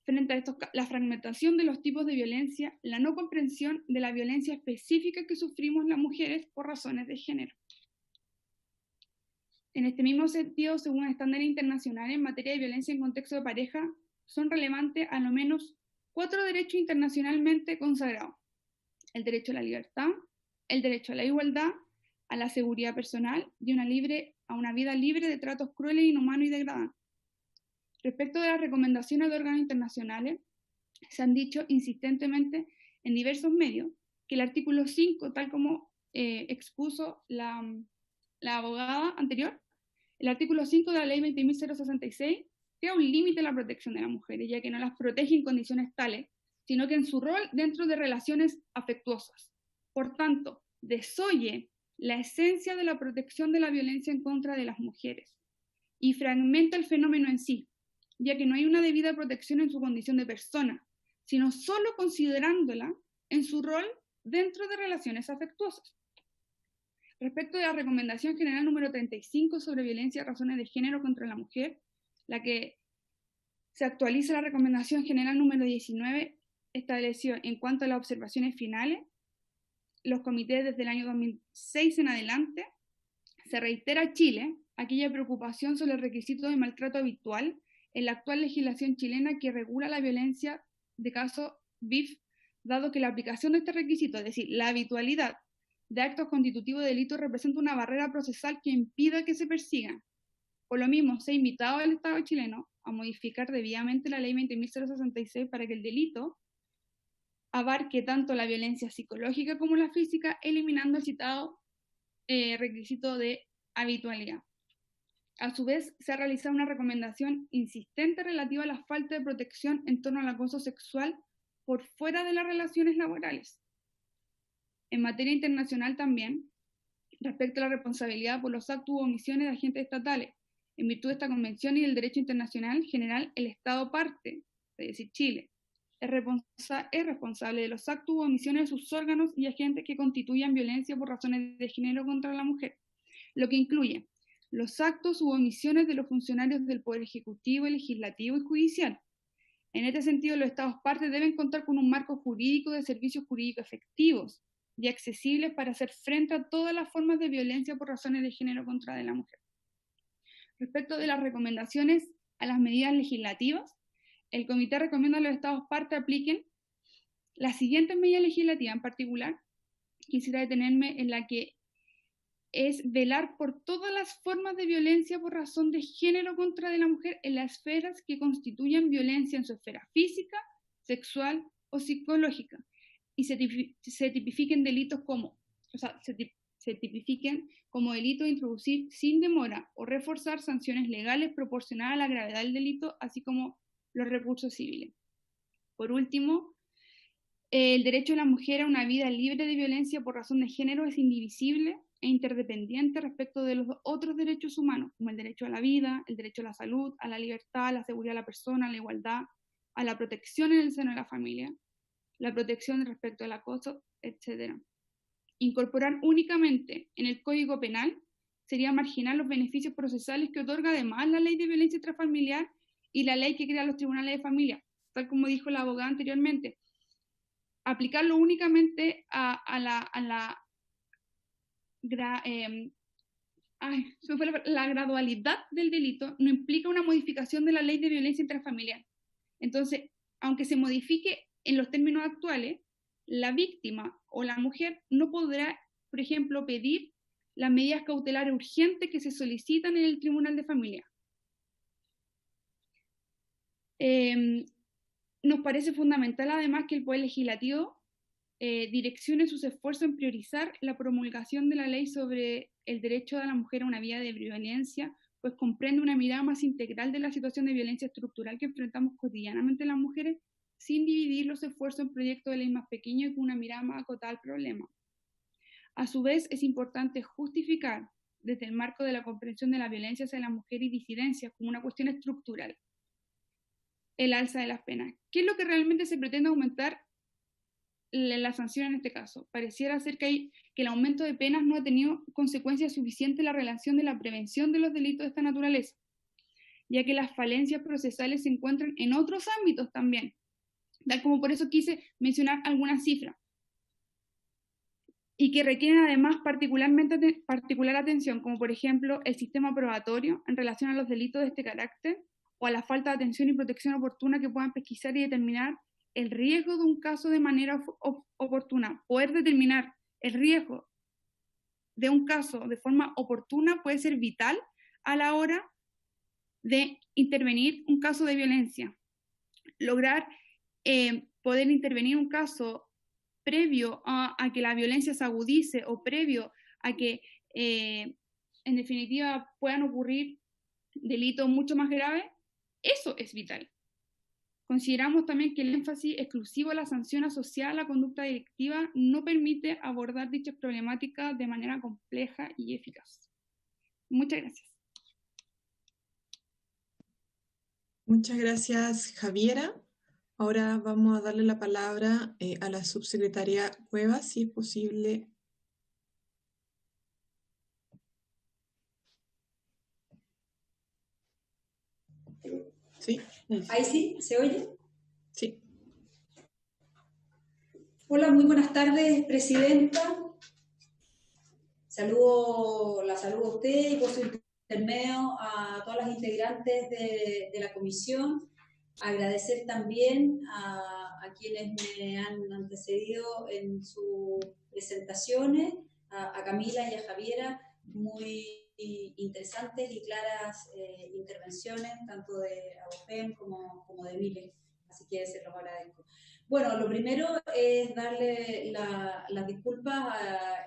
Frente a esto, la fragmentación de los tipos de violencia, la no comprensión de la violencia específica que sufrimos las mujeres por razones de género. En este mismo sentido, según estándares internacionales en materia de violencia en contexto de pareja, son relevantes a lo menos 4 derechos internacionalmente consagrados: el derecho a la libertad, el derecho a la igualdad, a la seguridad personal y a una vida libre de tratos crueles, inhumanos y degradantes. Respecto de las recomendaciones de órganos internacionales, se han dicho insistentemente en diversos medios que el artículo 5, tal como expuso la abogada anterior, el artículo 5 de la ley 20.066 crea un límite a la protección de las mujeres, ya que no las protege en condiciones tales, sino que en su rol dentro de relaciones afectuosas. Por tanto, desoye la esencia de la protección de la violencia en contra de las mujeres y fragmenta el fenómeno en sí, ya que no hay una debida protección en su condición de persona, sino solo considerándola en su rol dentro de relaciones afectuosas. Respecto de la Recomendación General número 35 sobre violencia a razones de género contra la mujer, la que se actualiza la Recomendación General número 19, estableció en cuanto a las observaciones finales, los comités desde el año 2006 en adelante, se reitera a Chile aquella preocupación sobre el requisito de maltrato habitual en la actual legislación chilena que regula la violencia de caso BIF, dado que la aplicación de este requisito, es decir, la habitualidad de actos constitutivos de delito, representa una barrera procesal que impida que se persigan. Por lo mismo, se ha invitado al Estado chileno a modificar debidamente la ley 20.066 para que el delito abarque tanto la violencia psicológica como la física, eliminando el citado requisito de habitualidad. A su vez, se ha realizado una recomendación insistente relativa a la falta de protección en torno al acoso sexual por fuera de las relaciones laborales. En materia internacional también, respecto a la responsabilidad por los actos u omisiones de agentes estatales, En virtud de esta convención y del derecho internacional general, el Estado parte, es decir, Chile, es responsable de los actos u omisiones de sus órganos y agentes que constituyan violencia por razones de género contra la mujer, lo que incluye los actos u omisiones de los funcionarios del Poder Ejecutivo, Legislativo y Judicial. En este sentido, los Estados partes deben contar con un marco jurídico de servicios jurídicos efectivos y accesibles para hacer frente a todas las formas de violencia por razones de género contra la mujer. Respecto de las recomendaciones a las medidas legislativas, el Comité recomienda a los Estados partes apliquen las siguientes medidas legislativas. En particular, quisiera detenerme en la que es velar por todas las formas de violencia por razón de género contra la mujer en las esferas que constituyan violencia en su esfera física, sexual o psicológica, y se tipifiquen delitos como, se tipifiquen como delito de introducir sin demora o reforzar sanciones legales proporcionadas a la gravedad del delito, así como los recursos civiles. Por último, el derecho de la mujer a una vida libre de violencia por razón de género es indivisible e interdependiente respecto de los otros derechos humanos, como el derecho a la vida, el derecho a la salud, a la libertad, a la seguridad de la persona, a la igualdad, a la protección en el seno de la familia, la protección respecto al acoso, etc. Incorporar únicamente en el Código Penal sería marginar los beneficios procesales que otorga además la Ley de Violencia Intrafamiliar y la ley que crea los tribunales de familia, tal como dijo la abogada anteriormente. Aplicarlo únicamente a la gradualidad del delito no implica una modificación de la Ley de Violencia Intrafamiliar. Entonces, aunque se modifique en los términos actuales, la víctima o la mujer no podrá, por ejemplo, pedir las medidas cautelares urgentes que se solicitan en el Tribunal de Familia. Nos parece fundamental además que el Poder Legislativo direccione sus esfuerzos en priorizar la promulgación de la ley sobre el derecho de la mujer a una vida de violencia, pues comprende una mirada más integral de la situación de violencia estructural que enfrentamos cotidianamente las mujeres, sin dividir los esfuerzos en proyectos de ley más pequeños y con una mirada más acotada al problema. A su vez, es importante justificar desde el marco de la comprensión de la violencia hacia la mujer y disidencias como una cuestión estructural el alza de las penas. ¿Qué es lo que realmente se pretende aumentar la sanción en este caso? Pareciera ser que el aumento de penas no ha tenido consecuencias suficientes en la relación de la prevención de los delitos de esta naturaleza, ya que las falencias procesales se encuentran en otros ámbitos también, tal como por eso quise mencionar algunas cifras, y que requieren además particular atención, como por ejemplo el sistema probatorio en relación a los delitos de este carácter, o a la falta de atención y protección oportuna que puedan pesquisar y determinar el riesgo de un caso de manera oportuna. Poder determinar el riesgo de un caso de forma oportuna puede ser vital a la hora de intervenir un caso de violencia. Lograr poder intervenir un caso previo a que la violencia se agudice o previo a que en definitiva puedan ocurrir delitos mucho más graves, eso es vital. Consideramos también que el énfasis exclusivo a la sanción asociada a la conducta delictiva no permite abordar dichas problemáticas de manera compleja y eficaz. Muchas gracias. Muchas gracias, Javiera. Ahora vamos a darle la palabra a la subsecretaria Cuevas, si es posible. ¿Sí? Ahí sí, ¿se oye? Sí. Hola, muy buenas tardes, presidenta. La saludo a usted y por su intermedio a todas las integrantes de la comisión. Agradecer también a quienes me han antecedido en sus presentaciones, a Camila y a Javiera, muy interesantes y claras intervenciones, tanto de AUGEM como de Mile, así que se los agradezco. Bueno, lo primero es darle las disculpas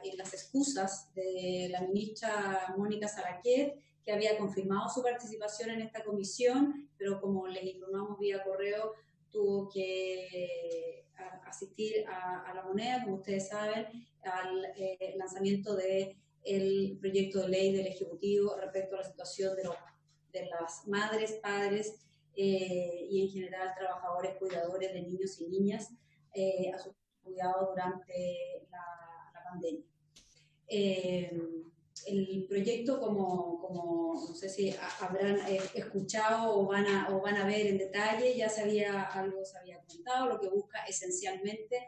y las excusas de la ministra Mónica Salaquet, que había confirmado su participación en esta comisión, pero como les informamos vía correo, tuvo que asistir a La Moneda, como ustedes saben, al lanzamiento del proyecto de ley del Ejecutivo respecto a la situación las madres, padres y en general trabajadores, cuidadores de niños y niñas a su cuidado durante la pandemia. El proyecto, como no sé si habrán escuchado o van a ver en detalle, ya algo se había comentado, lo que busca esencialmente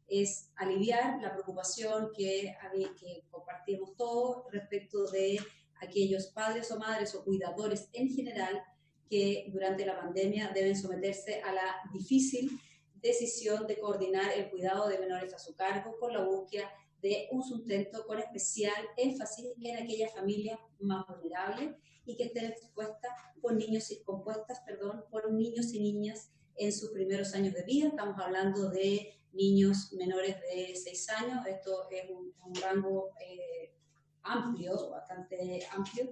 es aliviar la preocupación que compartimos todos respecto de aquellos padres o madres o cuidadores en general que durante la pandemia deben someterse a la difícil decisión de coordinar el cuidado de menores a su cargo con la búsqueda de un sustento con especial énfasis en aquellas familias más vulnerables y que estén compuestas por niños y niñas en sus primeros años de vida. Estamos hablando de niños menores de 6 años, esto es un rango amplio, bastante amplio,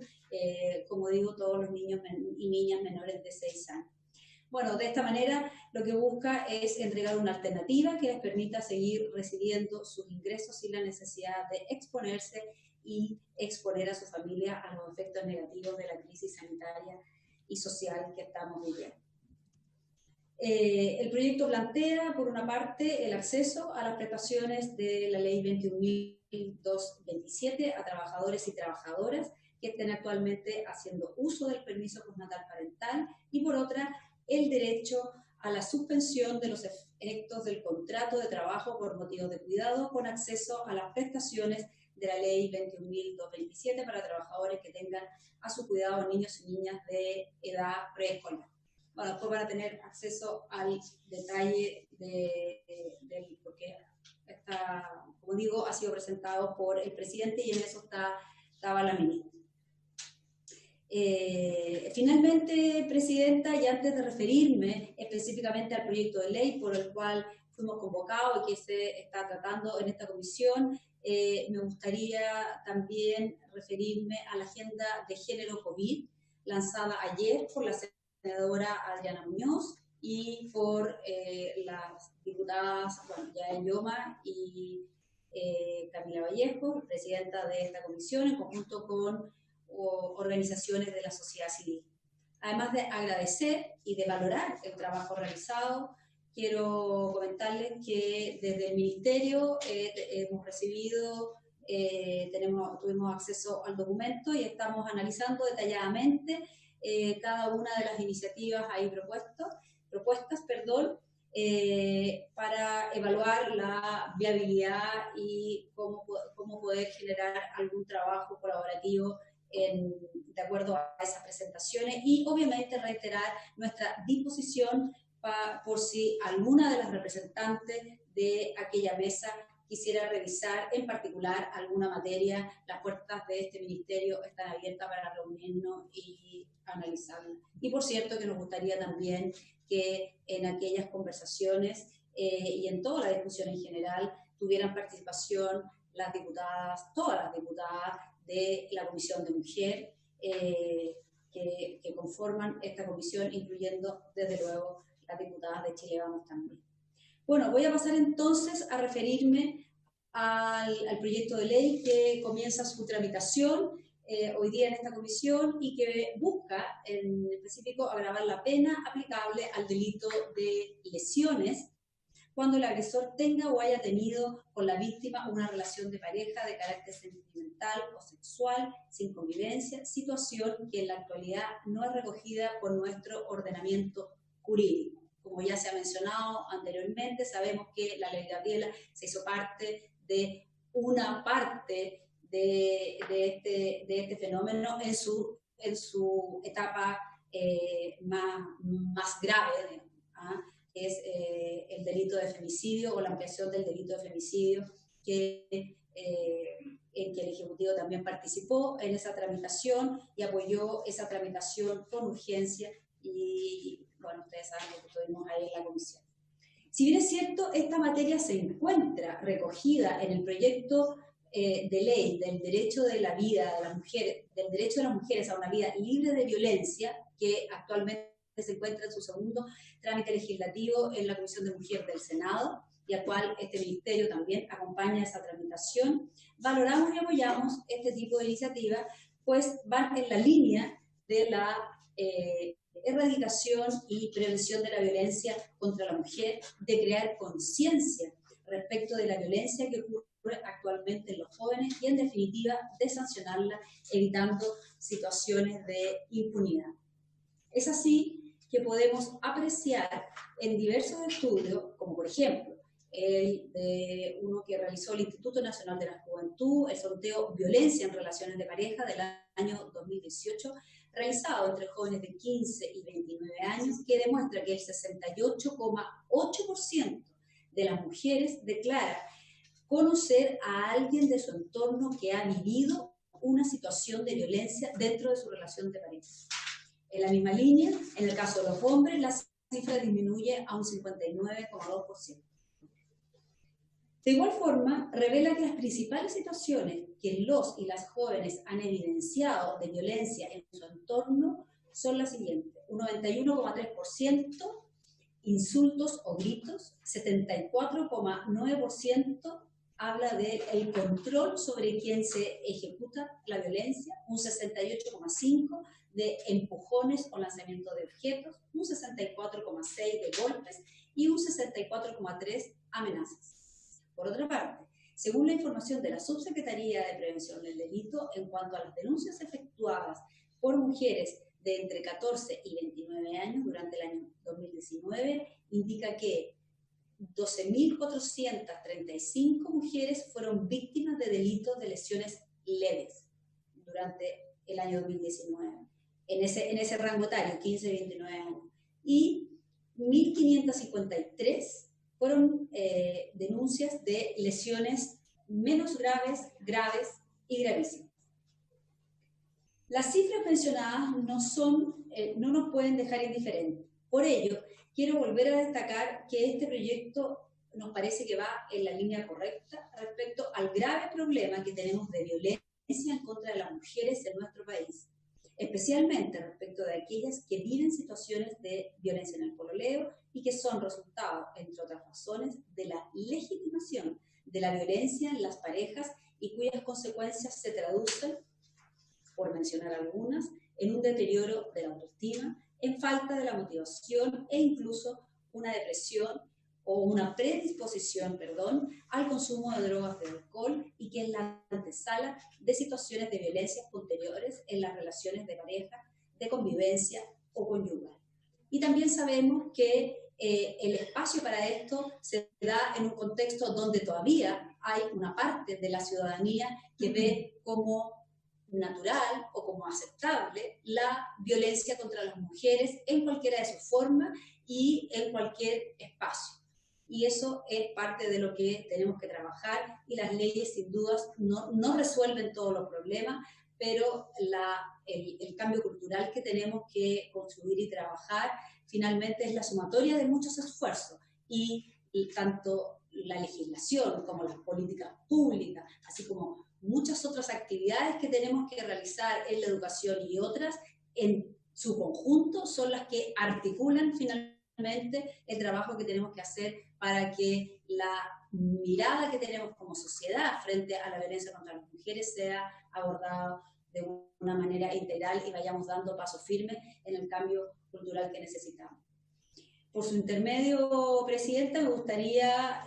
como digo, todos los niños y niñas menores de 6 años. Bueno, de esta manera lo que busca es entregar una alternativa que les permita seguir recibiendo sus ingresos sin la necesidad de exponerse y exponer a su familia a los efectos negativos de la crisis sanitaria y social que estamos viviendo. El proyecto plantea, por una parte, el acceso a las prestaciones de la Ley 21.227 a trabajadores y trabajadoras que estén actualmente haciendo uso del permiso postnatal parental y, por otra, el derecho a la suspensión de los efectos del contrato de trabajo por motivos de cuidado con acceso a las prestaciones de la Ley 21.227 para trabajadores que tengan a su cuidado niños y niñas de edad preescolar. Bueno, después van a tener acceso al detalle porque como digo, ha sido presentado por el presidente y en eso estaba la ministra. Finalmente, Presidenta, y antes de referirme específicamente al proyecto de ley por el cual fuimos convocados y que se está tratando en esta comisión, me gustaría también referirme a la Agenda de Género COVID, lanzada ayer por la senadora Adriana Muñoz y por las diputadas Yael Lloma y Camila Vallejo, presidenta de esta comisión, en conjunto con organizaciones de la sociedad civil. Además de agradecer y de valorar el trabajo realizado, quiero comentarles que desde el Ministerio hemos recibido, tuvimos acceso al documento y estamos analizando detalladamente cada una de las iniciativas ahí propuestas, para evaluar la viabilidad y cómo poder generar algún trabajo colaborativo de acuerdo a esas presentaciones y obviamente reiterar nuestra disposición por si alguna de las representantes de aquella mesa quisiera revisar en particular alguna materia. Las puertas de este ministerio están abiertas para reunirnos y analizarla. Y por cierto que nos gustaría también que en aquellas conversaciones y en toda la discusión en general tuvieran participación todas las diputadas de la Comisión de Mujer que conforman esta comisión, incluyendo desde luego las diputadas de Chile Vamos también. Bueno, voy a pasar entonces a referirme al proyecto de ley que comienza su tramitación hoy día en esta comisión y que busca en específico agravar la pena aplicable al delito de lesiones cuando el agresor tenga o haya tenido con la víctima una relación de pareja de carácter sentimental o sexual sin convivencia, situación que en la actualidad no es recogida por nuestro ordenamiento jurídico. Como ya se ha mencionado anteriormente, sabemos que la ley Gabriela se hizo parte de una parte de este fenómeno en su etapa más grave, es el delito de femicidio o la ampliación del delito de femicidio, en que el Ejecutivo también participó en esa tramitación y apoyó esa tramitación con urgencia y, bueno, ustedes saben lo que tuvimos ahí en la comisión. Si bien es cierto, esta materia se encuentra recogida en el proyecto de ley del derecho de la vida de las mujeres, del derecho de las mujeres a una vida libre de violencia, que actualmente se encuentra en su segundo trámite legislativo en la Comisión de Mujer del Senado, y al cual este ministerio también acompaña esa tramitación, valoramos y apoyamos este tipo de iniciativas, pues van en la línea de la erradicación y prevención de la violencia contra la mujer, de crear conciencia respecto de la violencia que ocurre actualmente en los jóvenes y, en definitiva, de sancionarla, evitando situaciones de impunidad. Es así que podemos apreciar en diversos estudios, como por ejemplo el de uno que realizó el Instituto Nacional de la Juventud, el sorteo Violencia en Relaciones de Pareja del año 2018, realizado entre jóvenes de 15 y 29 años, que demuestra que el 68,8% de las mujeres declara conocer a alguien de su entorno que ha vivido una situación de violencia dentro de su relación de pareja. En la misma línea, en el caso de los hombres, la cifra disminuye a un 59,2%. De igual forma, revela que las principales situaciones que los y las jóvenes han evidenciado de violencia en su entorno son las siguientes: un 91,3% insultos o gritos, 74,9% habla del control sobre quien se ejecuta la violencia, un 68,5% de empujones o lanzamiento de objetos, un 64,6% de golpes y un 64,3% amenazas. Por otra parte, según la información de la Subsecretaría de Prevención del Delito, en cuanto a las denuncias efectuadas por mujeres de entre 14 y 29 años durante el año 2019, indica que 12.435 mujeres fueron víctimas de delitos de lesiones leves durante el año 2019, en ese rango etario, 15-29 años, y 1.553 fueron denuncias de lesiones menos graves, graves y gravísimas. Las cifras mencionadas no nos pueden dejar indiferentes. Por ello, quiero volver a destacar que este proyecto nos parece que va en la línea correcta respecto al grave problema que tenemos de violencia en contra de las mujeres en nuestro país, especialmente respecto de aquellas que viven situaciones de violencia en el pololeo y que son resultado, entre otras razones, de la legitimación de la violencia en las parejas y cuyas consecuencias se traducen, por mencionar algunas, en un deterioro de la autoestima, en falta de la motivación e incluso una depresión o una predisposición, al consumo de drogas, de alcohol, y que es la antesala de situaciones de violencias posteriores en las relaciones de pareja, de convivencia o conyugal. Y también sabemos que el espacio para esto se da en un contexto donde todavía hay una parte de la ciudadanía que ve como natural o como aceptable la violencia contra las mujeres en cualquiera de sus formas y en cualquier espacio. Y eso es parte de lo que tenemos que trabajar, y las leyes sin dudas no resuelven todos los problemas, pero el cambio cultural que tenemos que construir y trabajar finalmente es la sumatoria de muchos esfuerzos, y tanto la legislación como las políticas públicas, así como muchas otras actividades que tenemos que realizar en la educación y otras, en su conjunto, son las que articulan finalmente el trabajo que tenemos que hacer para que la mirada que tenemos como sociedad frente a la violencia contra las mujeres sea abordada de una manera integral y vayamos dando pasos firmes en el cambio cultural que necesitamos. Por su intermedio, Presidenta, me gustaría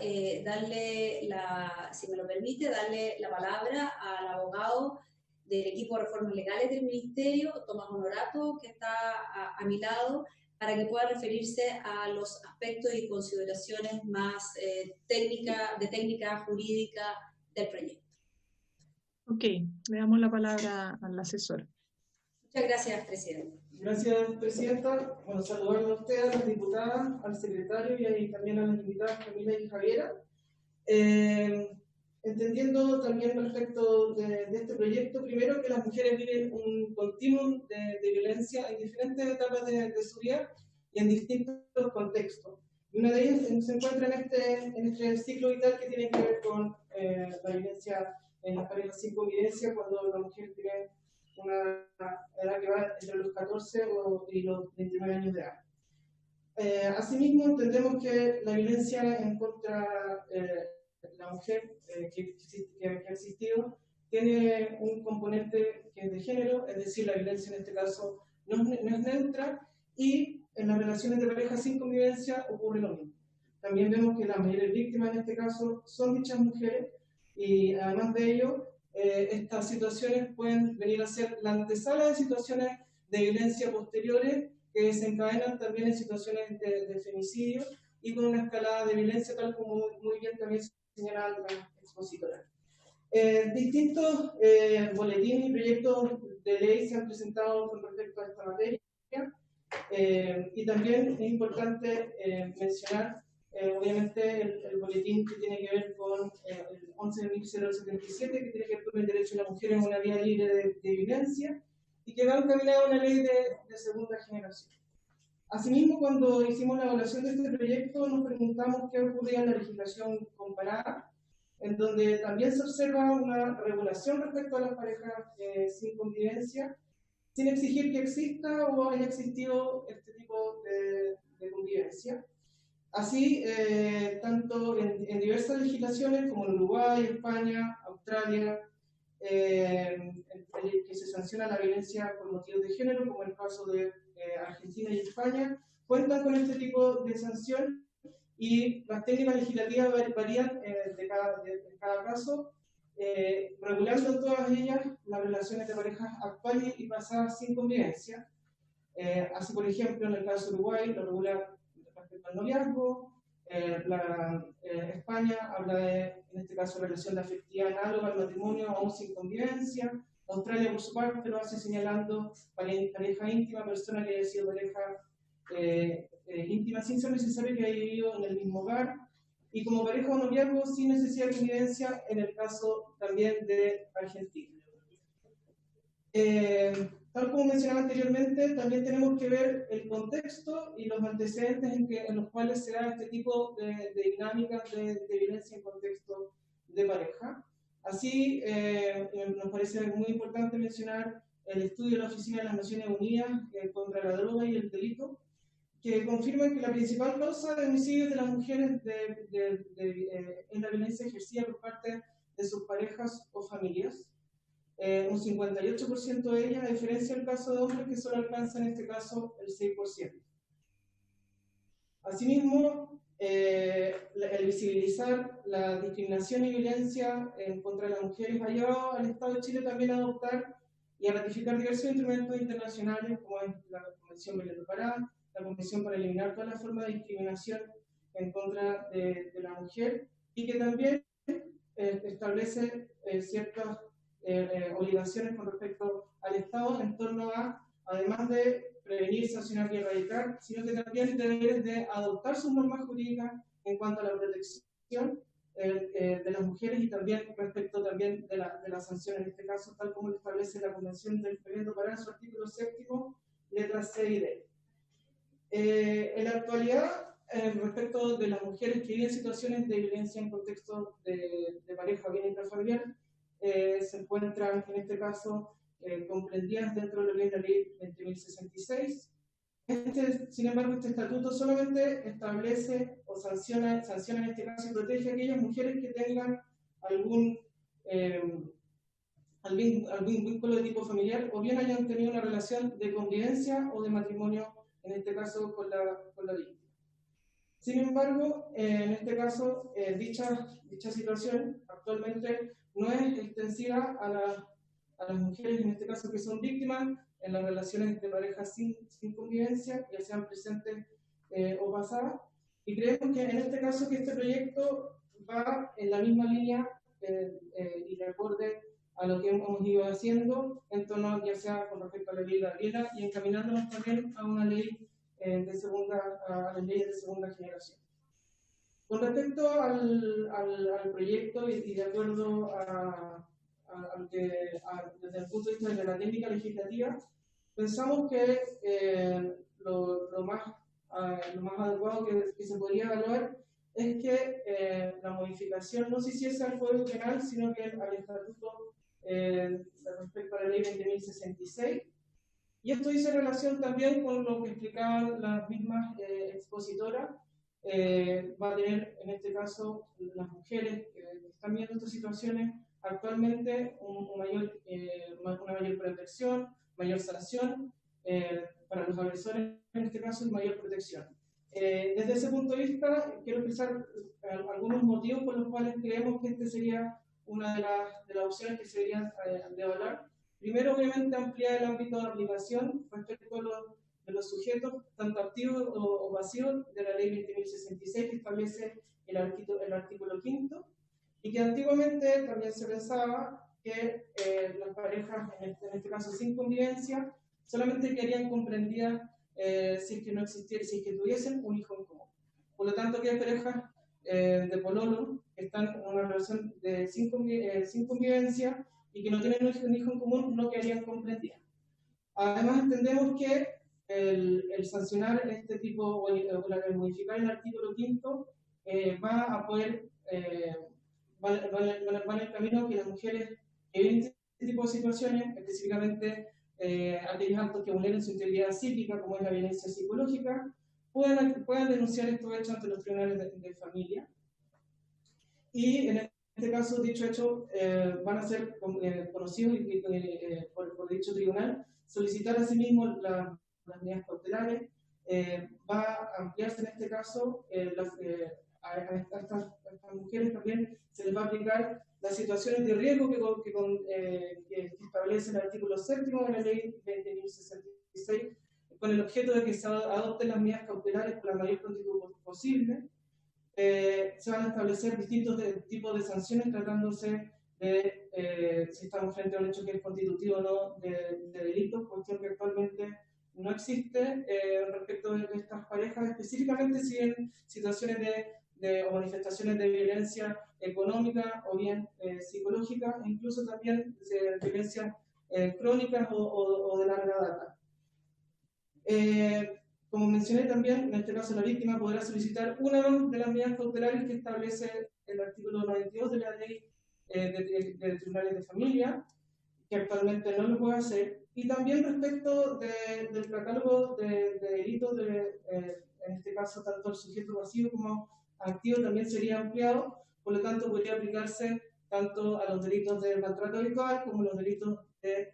si me lo permite, darle la palabra al abogado del equipo de reformas legales del Ministerio, Tomás Honorato, que está a mi lado, para que pueda referirse a los aspectos y consideraciones más de técnica jurídica del proyecto. Ok, le damos la palabra al asesor. Muchas gracias, Presidenta. Gracias, Presidenta. Bueno, saludarle a usted, a las diputadas, al secretario y también a las invitadas Camila y Javiera. Entendiendo también respecto de este proyecto, primero que las mujeres viven un continuum de violencia en diferentes etapas de su vida y en distintos contextos. Y una de ellas se encuentra en este ciclo vital que tiene que ver con la violencia en las parejas sin convivencia, cuando la mujer tiene una edad que va entre los 14 y los 29 años de edad. Asimismo, entendemos que la violencia en contra de la mujer que ha existido tiene un componente que es de género, es decir, la violencia en este caso no es neutra, y en las relaciones de pareja sin convivencia ocurre lo mismo. También vemos que las mayores víctimas en este caso son dichas mujeres, y además de ello, estas situaciones pueden venir a ser la antesala de situaciones de violencia posteriores que desencadenan también en situaciones de femicidio y con una escalada de violencia, tal como muy bien también señalaba la expositora. Distintos boletines y proyectos de ley se han presentado con respecto a esta materia, y también es importante mencionar obviamente el boletín que tiene que ver con el 11.077, que tiene que ver con el derecho de la mujer en una vida libre de violencia, y que va encaminado a una ley de segunda generación. Asimismo, cuando hicimos la evaluación de este proyecto, nos preguntamos qué ocurría en la legislación comparada, en donde también se observa una regulación respecto a las parejas sin convivencia, sin exigir que exista o haya existido este tipo de convivencia. Así, tanto en diversas legislaciones como en Uruguay, España, Australia, que se sanciona la violencia por motivos de género, como el caso de Argentina y España, cuentan con este tipo de sanción, y las técnicas legislativas varían de cada caso, regulando todas ellas las relaciones de parejas actuales y pasadas sin convivencia. Así, por ejemplo, en el caso de Uruguay lo regula respecto al noviazgo, España habla de, en este caso, relación de afectividad análoga al matrimonio aún sin convivencia. Australia, por su parte, lo hace señalando pareja íntima, persona que haya sido pareja íntima sin ser necesario que haya vivido en el mismo hogar, y como pareja o noviazgo sin necesidad de convivencia en el caso también de Argentina. Tal como mencionaba anteriormente, también tenemos que ver el contexto y los antecedentes en los cuales se da este tipo de dinámicas de violencia en contexto de pareja. Así, nos parece muy importante mencionar el estudio de la Oficina de las Naciones Unidas contra la droga y el delito, que confirma que la principal causa de homicidios de las mujeres es la violencia ejercida por parte de sus parejas o familias. Un 58% de ellas, a diferencia del caso de hombres que solo alcanza en este caso el 6%. Asimismo, el visibilizar la discriminación y violencia en contra de las mujeres ha llevado al Estado de Chile también a adoptar y a ratificar diversos instrumentos internacionales, como es la Convención Belén do Pará, la Convención para eliminar todas las formas de discriminación en contra de la mujer, y que también establece ciertas obligaciones con respecto al Estado en torno a, además de prevenir, sancionar y erradicar, sino que también deberes de adoptar sus normas jurídicas en cuanto a la protección de las mujeres, y también respecto también de la sanción en este caso, tal como lo establece la Convención del Belén do Pará en su artículo 7º, letras C y D. En la actualidad, respecto de las mujeres que viven situaciones de violencia en contexto de pareja bien intrafamiliar, se encuentran en este caso comprendidas dentro de la ley 20.066. Sin embargo, este estatuto solamente establece o sanciona en este caso y protege a aquellas mujeres que tengan algún vínculo de tipo familiar, o bien hayan tenido una relación de convivencia o de matrimonio, en este caso con la víctima. Sin embargo, en este caso, dicha situación actualmente no es extensiva a las mujeres, en este caso, que son víctimas en las relaciones de pareja sin convivencia, ya sean presentes o pasadas, y creemos que en este caso que este proyecto va en la misma línea y de acuerdo a lo que hemos ido haciendo en torno, ya sea con respecto a la ley Gabriela, y encaminándonos también a una ley a las leyes de segunda generación. Con respecto al proyecto y de acuerdo desde el punto de vista de la técnica legislativa, pensamos que lo más adecuado que se podría evaluar es que la modificación no se hiciese al Código Penal, sino que al Estatuto respecto a la Ley 20.066. Y esto dice relación también con lo que explicaban las mismas expositoras. Va a tener, en este caso, las mujeres que están viendo estas situaciones actualmente una mayor protección, mayor sanción, para los agresores, en este caso, y mayor protección. Desde ese punto de vista, quiero expresar algunos motivos por los cuales creemos que este sería una de las opciones que se deberían de evaluar. Primero, obviamente, ampliar el ámbito de aplicación respecto de los sujetos, tanto activos o pasivos, de la ley 20.066, que establece el artículo 5º, y que antiguamente también se pensaba que las parejas, en este caso sin convivencia, solamente quedarían comprendidas si es que no existiera, si es que tuviesen un hijo en común. Por lo tanto, que hay parejas de pololo que están en una relación sin convivencia y que no tienen un hijo en común, no quedarían comprendidas. Además, entendemos que el sancionar este tipo, o el modificar el artículo 5º, va a poder, va en el camino que las mujeres que viven este tipo de situaciones, específicamente aquellos actos que vulneren su integridad psíquica, como es la violencia psicológica, puedan denunciar estos hechos ante los tribunales de familia. Y en este caso, dicho hecho, van a ser conocidos por dicho tribunal, solicitar asimismo las medidas cautelares, va a ampliarse en este caso, a estas mujeres también se les va a aplicar las situaciones de riesgo que establece el artículo 7º de la ley 20.066, con el objeto de que se adopten las medidas cautelares con la mayor prontitud posible. Se van a establecer distintos tipos de sanciones tratándose de si estamos frente a un hecho que es constitutivo o no de delito, cuestión que actualmente no existe respecto de estas parejas, específicamente si en situaciones o manifestaciones de violencia económica o bien psicológica, e incluso también de violencia crónicas o de larga data. Como mencioné también, en este caso la víctima podrá solicitar una de las medidas cautelares que establece el artículo 92 de la ley de tribunales de familia, que actualmente no lo puede hacer. Y también respecto del catálogo de delitos, en este caso tanto el sujeto pasivo como activo también sería ampliado, por lo tanto podría aplicarse tanto a los delitos de maltrato habitual como los delitos de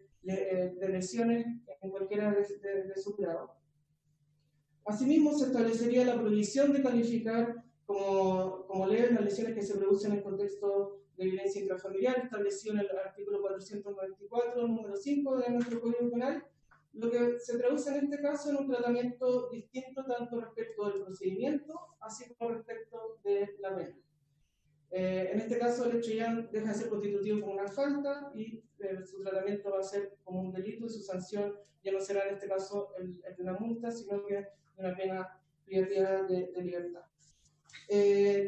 lesiones en cualquiera de sus grados. Asimismo, se establecería la prohibición de calificar como leves las lesiones que se producen en el contexto de violencia intrafamiliar, establecido en el artículo 494, número 5 de nuestro Código Penal, lo que se traduce en este caso en un tratamiento distinto tanto respecto del procedimiento, así como respecto de la pena. En este caso, el hecho ya deja de ser constitutivo como una falta y su tratamiento va a ser como un delito y su sanción ya no será en este caso el de una multa, sino que una pena privativa de libertad.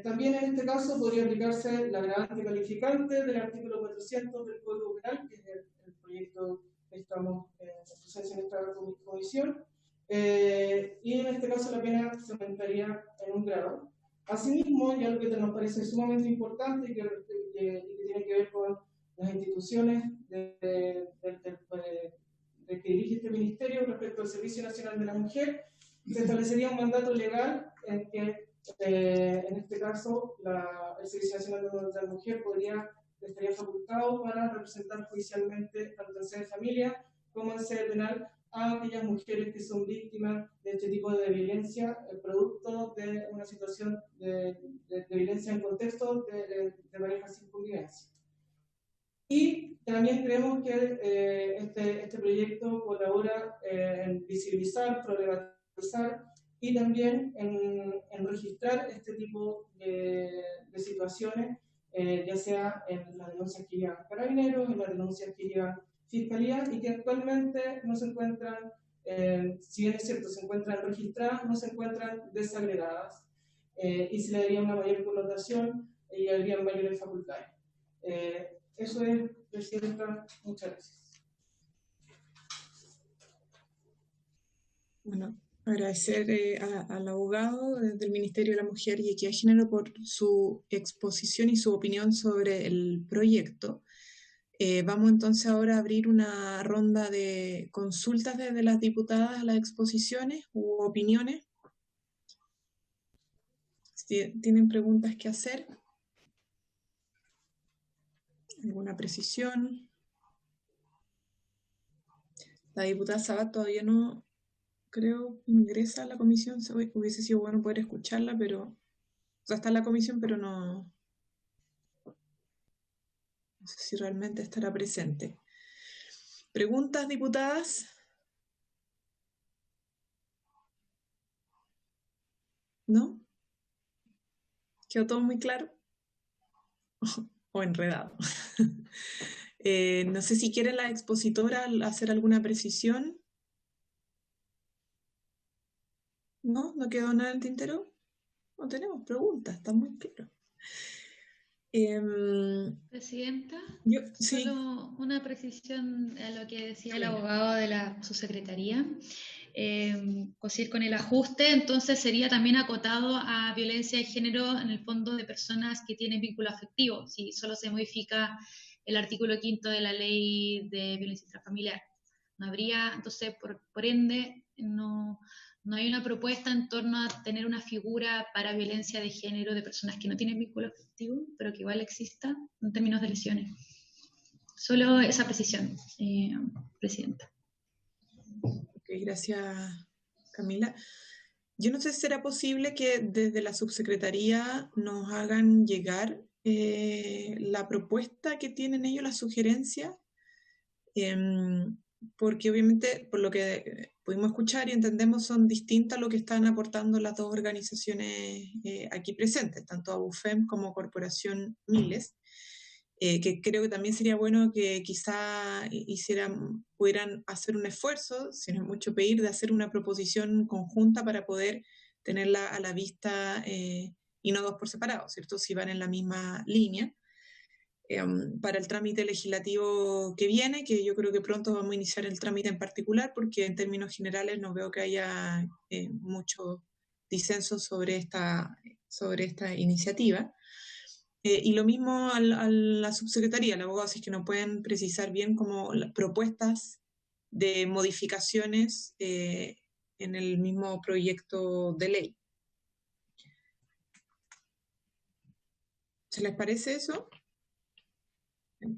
También en este caso podría aplicarse la agravante calificante del artículo 400 del Código Penal, que es el proyecto que estamos en presencia en esta comisión, y en este caso la pena se aumentaría en un grado. Asimismo, y algo que nos parece sumamente importante y que tiene que ver con las instituciones que dirige este ministerio respecto al Servicio Nacional de la Mujer, se establecería un mandato legal en que, en este caso, el Servicio Nacional de la Mujer estaría facultado para representar judicialmente tanto en sede de familia como en sede penal a aquellas mujeres que son víctimas de este tipo de violencia, producto de una situación de violencia en contexto de parejas sin convivencia. Y también creemos que este proyecto colabora en visibilizar, problematizar y también en registrar este tipo de situaciones, ya sea en las denuncias que llevan carabineros, en las denuncias que llevan Fiscalía, y que actualmente no se encuentran, si bien es cierto, se encuentran registradas, no se encuentran desagregadas, y se le daría una mayor connotación y habría mayores facultades. Eso es, Presidenta. Muchas gracias. Bueno, agradecer al abogado del Ministerio de la Mujer y Equidad de Género por su exposición y su opinión sobre el proyecto. Vamos entonces ahora a abrir una ronda de consultas desde las diputadas a las exposiciones u opiniones. Si tienen preguntas que hacer, alguna precisión. La diputada Sabat todavía no, creo, ingresa a la comisión. Hubiese sido bueno poder escucharla, pero, o sea, está en la comisión, pero no sé si realmente estará presente. ¿Preguntas, diputadas? ¿No? ¿Quedó todo muy claro? ¿O enredado? No sé si quiere la expositora hacer alguna precisión. ¿No? ¿No quedó nada en el tintero? No tenemos preguntas, está muy claro. Presidenta, Sí. solo una precisión a lo que decía el abogado de la subsecretaría. Coincidir con el ajuste, entonces sería también acotado a violencia de género en el fondo de personas que tienen vínculo afectivo, si solo se modifica el artículo 5º de la ley de violencia intrafamiliar. No habría, entonces, por ende, no hay una propuesta en torno a tener una figura para violencia de género de personas que no tienen vínculo afectivo, pero que igual exista en términos de lesiones. Solo esa precisión, Presidenta. Ok, gracias, Camila. Yo no sé si será posible que desde la subsecretaría nos hagan llegar la propuesta que tienen ellos, la sugerencia, porque obviamente, por lo que pudimos escuchar y entendemos, son distintas lo que están aportando las dos organizaciones aquí presentes, tanto ABUFEM como Corporación Miles, que creo que también sería bueno que quizá pudieran hacer un esfuerzo, si no es mucho pedir, de hacer una proposición conjunta para poder tenerla a la vista y no dos por separado, ¿cierto? Si van en la misma línea. Para el trámite legislativo que viene, que yo creo que pronto vamos a iniciar el trámite en particular, porque en términos generales no veo que haya mucho disenso sobre esta iniciativa. Y lo mismo a la subsecretaría, al abogado, si es que no pueden precisar bien como las propuestas de modificaciones en el mismo proyecto de ley. ¿Se les parece eso?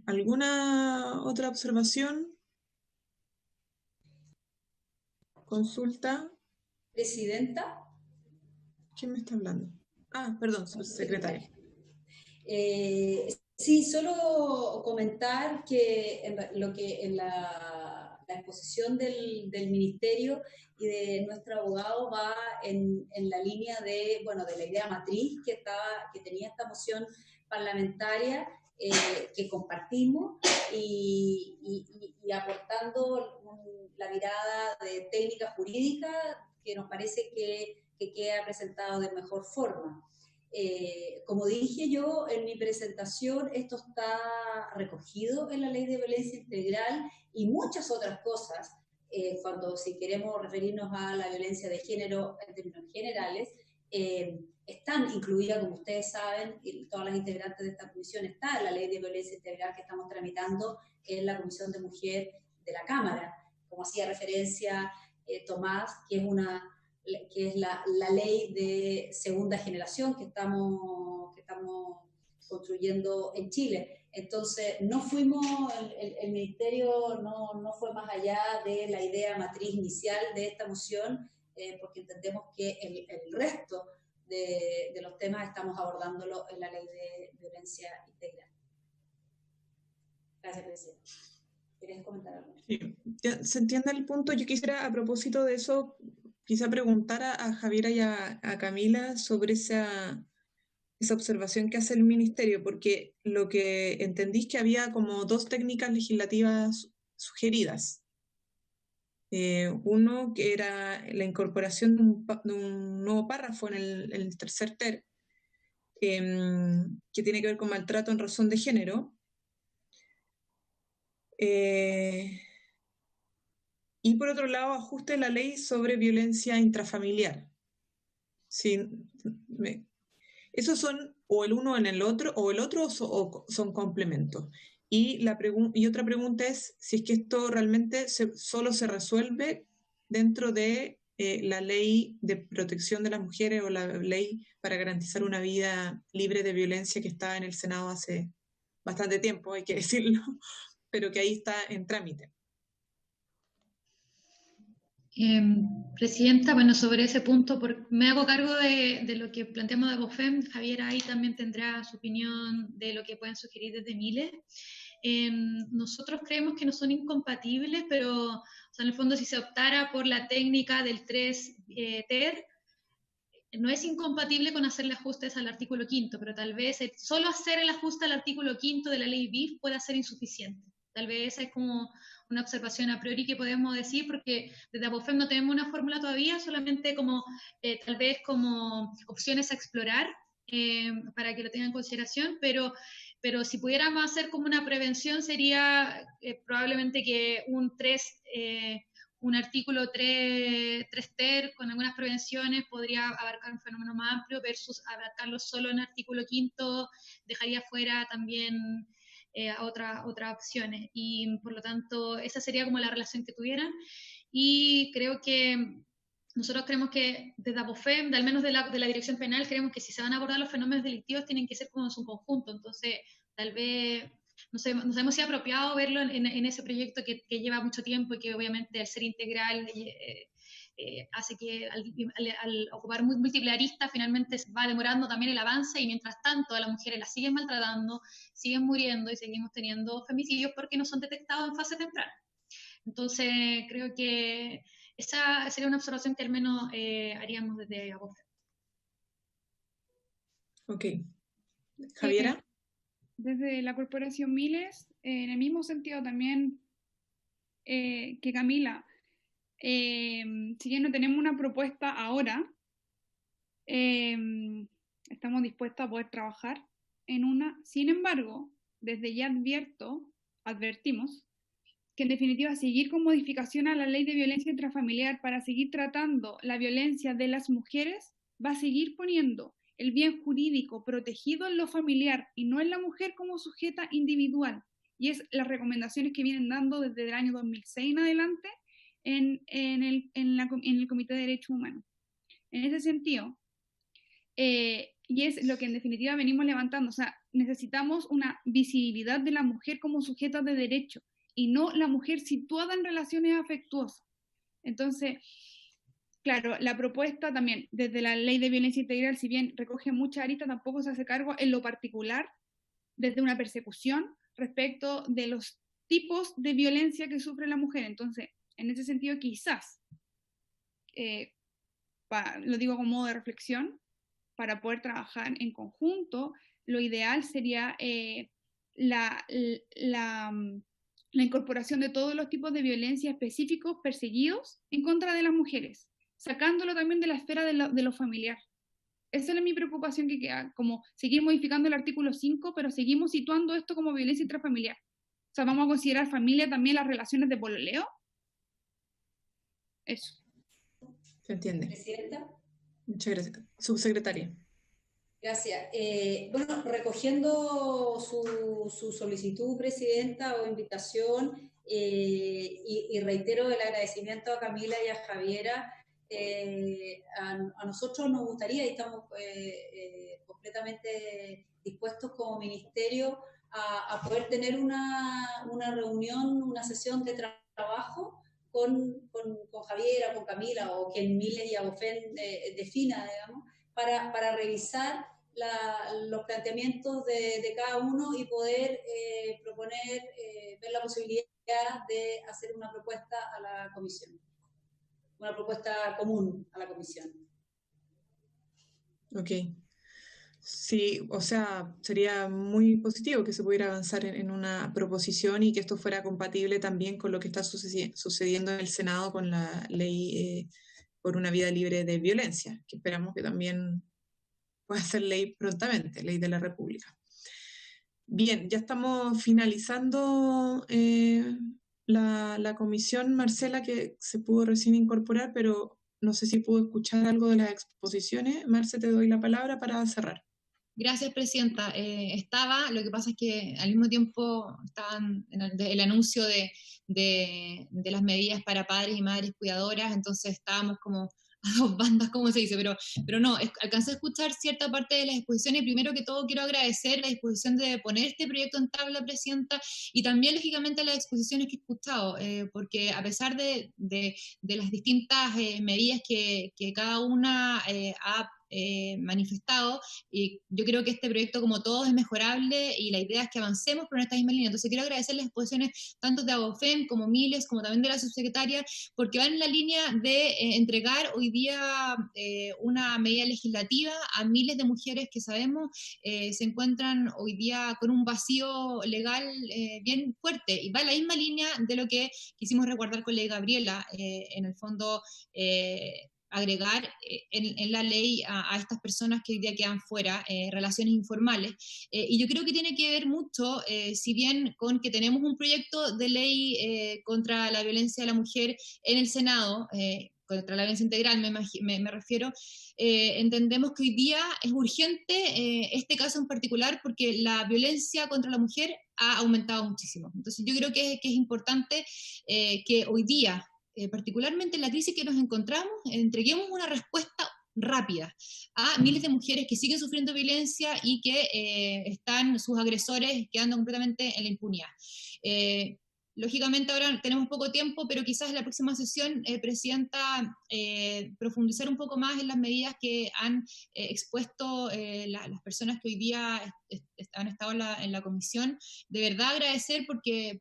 ¿Alguna otra observación? ¿Consulta? Presidenta. ¿Quién me está hablando? Ah, perdón, subsecretaria. Sí, solo comentar que en la exposición del ministerio y de nuestro abogado va en la línea de la idea matriz que tenía esta moción parlamentaria que compartimos y aportando la mirada de técnica jurídica que nos parece que queda presentado de mejor forma. Como dije yo en mi presentación, esto está recogido en la Ley de Violencia Integral y muchas otras cosas, si queremos referirnos a la violencia de género en términos generales, están incluidas, como ustedes saben, y todas las integrantes de esta comisión, está en la Ley de Violencia Integral que estamos tramitando en la Comisión de Mujer de la Cámara, como hacía referencia Tomás, que es la ley de segunda generación que estamos construyendo en Chile. Entonces, el ministerio no fue más allá de la idea matriz inicial de esta moción, porque entendemos que el resto de los temas estamos abordándolo en la ley de violencia integral. Gracias, presidente. ¿Quieres comentar algo? Sí, ya se entiende el punto. Yo quisiera, a propósito de eso, quizá preguntar a Javiera y a Camila sobre esa observación que hace el ministerio, porque lo que entendí es que había como dos técnicas legislativas sugeridas. Uno que era la incorporación de un nuevo párrafo en el tercer ter, que tiene que ver con maltrato en razón de género. Y por otro lado, ajuste la ley sobre violencia intrafamiliar. Sí, esos son o el uno en el otro, o el otro o son complementos. Y otra pregunta es si es que esto realmente solo se resuelve dentro de la ley de protección de las mujeres o la ley para garantizar una vida libre de violencia que está en el Senado hace bastante tiempo, hay que decirlo, pero que ahí está en trámite. Presidenta, bueno, sobre ese punto, me hago cargo de lo que planteamos de Bofem. Javier ahí también tendrá su opinión de lo que pueden sugerir desde Miles. Nosotros creemos que no son incompatibles, pero o sea, en el fondo si se optara por la técnica del 3 TER, no es incompatible con hacerle ajustes al artículo 5º, pero tal vez solo hacer el ajuste al artículo 5º de la ley BIF pueda ser insuficiente. Tal vez esa es como una observación a priori que podemos decir, porque desde APOFEM no tenemos una fórmula todavía, solamente como tal vez como opciones a explorar para que lo tengan en consideración, pero si pudiéramos hacer como una prevención sería probablemente que un artículo 3 TER con algunas prevenciones podría abarcar un fenómeno más amplio versus abarcarlo solo en artículo 5º, dejaría fuera también otras opciones, y por lo tanto esa sería como la relación que tuvieran. Y creo que nosotros creemos que desde APOFEM, al menos de la Dirección Penal, creemos que si se van a abordar los fenómenos delictivos tienen que ser como en su conjunto. Entonces tal vez no sabemos si es apropiado verlo en ese proyecto que lleva mucho tiempo y que obviamente al ser integral hace que al ocupar múltiples aristas finalmente va demorando también el avance, y mientras tanto a las mujeres las siguen maltratando, siguen muriendo y seguimos teniendo femicidios porque no son detectados en fase temprana. Entonces creo que esa sería una observación que al menos haríamos desde APOFEM. Ok. Javiera. Desde la Corporación Miles, en el mismo sentido también que Camila, si bien no tenemos una propuesta ahora, estamos dispuestos a poder trabajar en una. Sin embargo, desde ya advertimos que en definitiva seguir con modificación a la ley de violencia intrafamiliar para seguir tratando la violencia de las mujeres va a seguir poniendo el bien jurídico protegido en lo familiar y no en la mujer como sujeta individual. Y es las recomendaciones que vienen dando desde el año 2006 en adelante en el Comité de Derechos Humanos. En ese sentido, y es lo que en definitiva venimos levantando, o sea, necesitamos una visibilidad de la mujer como sujeta de derecho y no la mujer situada en relaciones afectuosas. Entonces, claro, la propuesta también, desde la ley de violencia integral, si bien recoge mucha arista, tampoco se hace cargo en lo particular desde una persecución respecto de los tipos de violencia que sufre la mujer. Entonces, en ese sentido, quizás, lo digo como modo de reflexión, para poder trabajar en conjunto, lo ideal sería la incorporación de todos los tipos de violencia específicos perseguidos en contra de las mujeres, sacándolo también de la esfera de lo familiar. Esa es mi preocupación, que queda, como seguir modificando el artículo 5, pero seguimos situando esto como violencia intrafamiliar. O sea, ¿vamos a considerar familia también las relaciones de pololeo? Eso. Se entiende. Presidenta. Muchas gracias. Subsecretaria. Gracias. Bueno, recogiendo su solicitud, Presidenta, o invitación, y reitero el agradecimiento a Camila y a Javiera. A nosotros nos gustaría, y estamos completamente dispuestos como ministerio a poder tener una reunión, una sesión de trabajo con Javiera, con Camila, o quien Miles y APOFEM defina, digamos, para revisar los planteamientos de cada uno y poder proponer, ver la posibilidad de hacer una propuesta a la comisión, una propuesta común a la comisión. Ok. Sí, o sea, sería muy positivo que se pudiera avanzar en una proposición y que esto fuera compatible también con lo que está sucediendo en el Senado con la ley por una vida libre de violencia, que esperamos que también pueda ser ley prontamente, ley de la República. Bien, ya estamos finalizando la comisión, Marcela, que se pudo recién incorporar, pero no sé si pudo escuchar algo de las exposiciones. Marce, te doy la palabra para cerrar. Gracias, Presidenta. Lo que pasa es que al mismo tiempo estaban en el anuncio de las medidas para padres y madres cuidadoras, entonces estábamos como dos bandas, como se dice, pero no, alcancé a escuchar cierta parte de las exposiciones. Primero que todo quiero agradecer la disposición de poner este proyecto en tabla, Presidenta, y también lógicamente las exposiciones que he escuchado, porque a pesar de las distintas medidas que cada una ha manifestado, y yo creo que este proyecto, como todo, es mejorable y la idea es que avancemos por esta misma línea. Entonces quiero agradecer las exposiciones tanto de ABOFEM como Miles, como también de la subsecretaria, porque van en la línea de entregar hoy día una medida legislativa a miles de mujeres que sabemos se encuentran hoy día con un vacío legal bien fuerte, y va en la misma línea de lo que quisimos recordar con la Gabriela, en el fondo agregar en la ley a estas personas que hoy día quedan fuera, relaciones informales. Y yo creo que tiene que ver mucho, si bien con que tenemos un proyecto de ley contra la violencia de la mujer en el Senado, contra la violencia integral me refiero, entendemos que hoy día es urgente este caso en particular porque la violencia contra la mujer ha aumentado muchísimo. Entonces yo creo que es importante que hoy día, particularmente en la crisis que nos encontramos, entreguemos una respuesta rápida a miles de mujeres que siguen sufriendo violencia y que están sus agresores quedando completamente en la impunidad. Lógicamente ahora tenemos poco tiempo, pero quizás en la próxima sesión, Presidenta, profundizar un poco más en las medidas que han expuesto las personas que hoy día han estado en la comisión. De verdad agradecer porque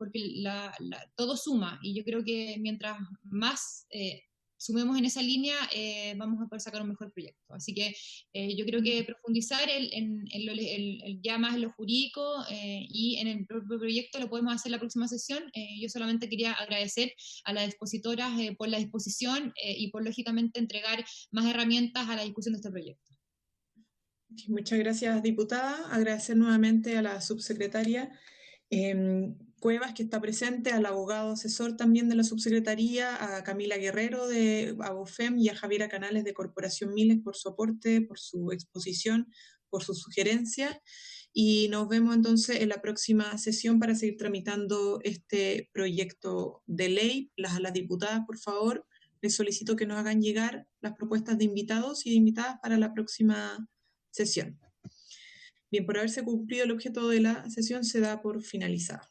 todo suma, y yo creo que mientras más sumemos en esa línea, vamos a poder sacar un mejor proyecto. Así que yo creo que profundizar ya más en lo jurídico y en el propio proyecto lo podemos hacer en la próxima sesión. Yo solamente quería agradecer a las expositoras por la disposición y por, lógicamente, entregar más herramientas a la discusión de este proyecto. Muchas gracias, diputada. Agradecer nuevamente a la subsecretaria Cuevas, que está presente, al abogado asesor también de la subsecretaría, a Camila Guerrero de ABOFEM y a Javiera Canales de Corporación Miles por su aporte, por su exposición, por sus sugerencias. Y nos vemos entonces en la próxima sesión para seguir tramitando este proyecto de ley. A las diputadas, por favor, les solicito que nos hagan llegar las propuestas de invitados y de invitadas para la próxima sesión. Bien, por haberse cumplido el objeto de la sesión, se da por finalizada.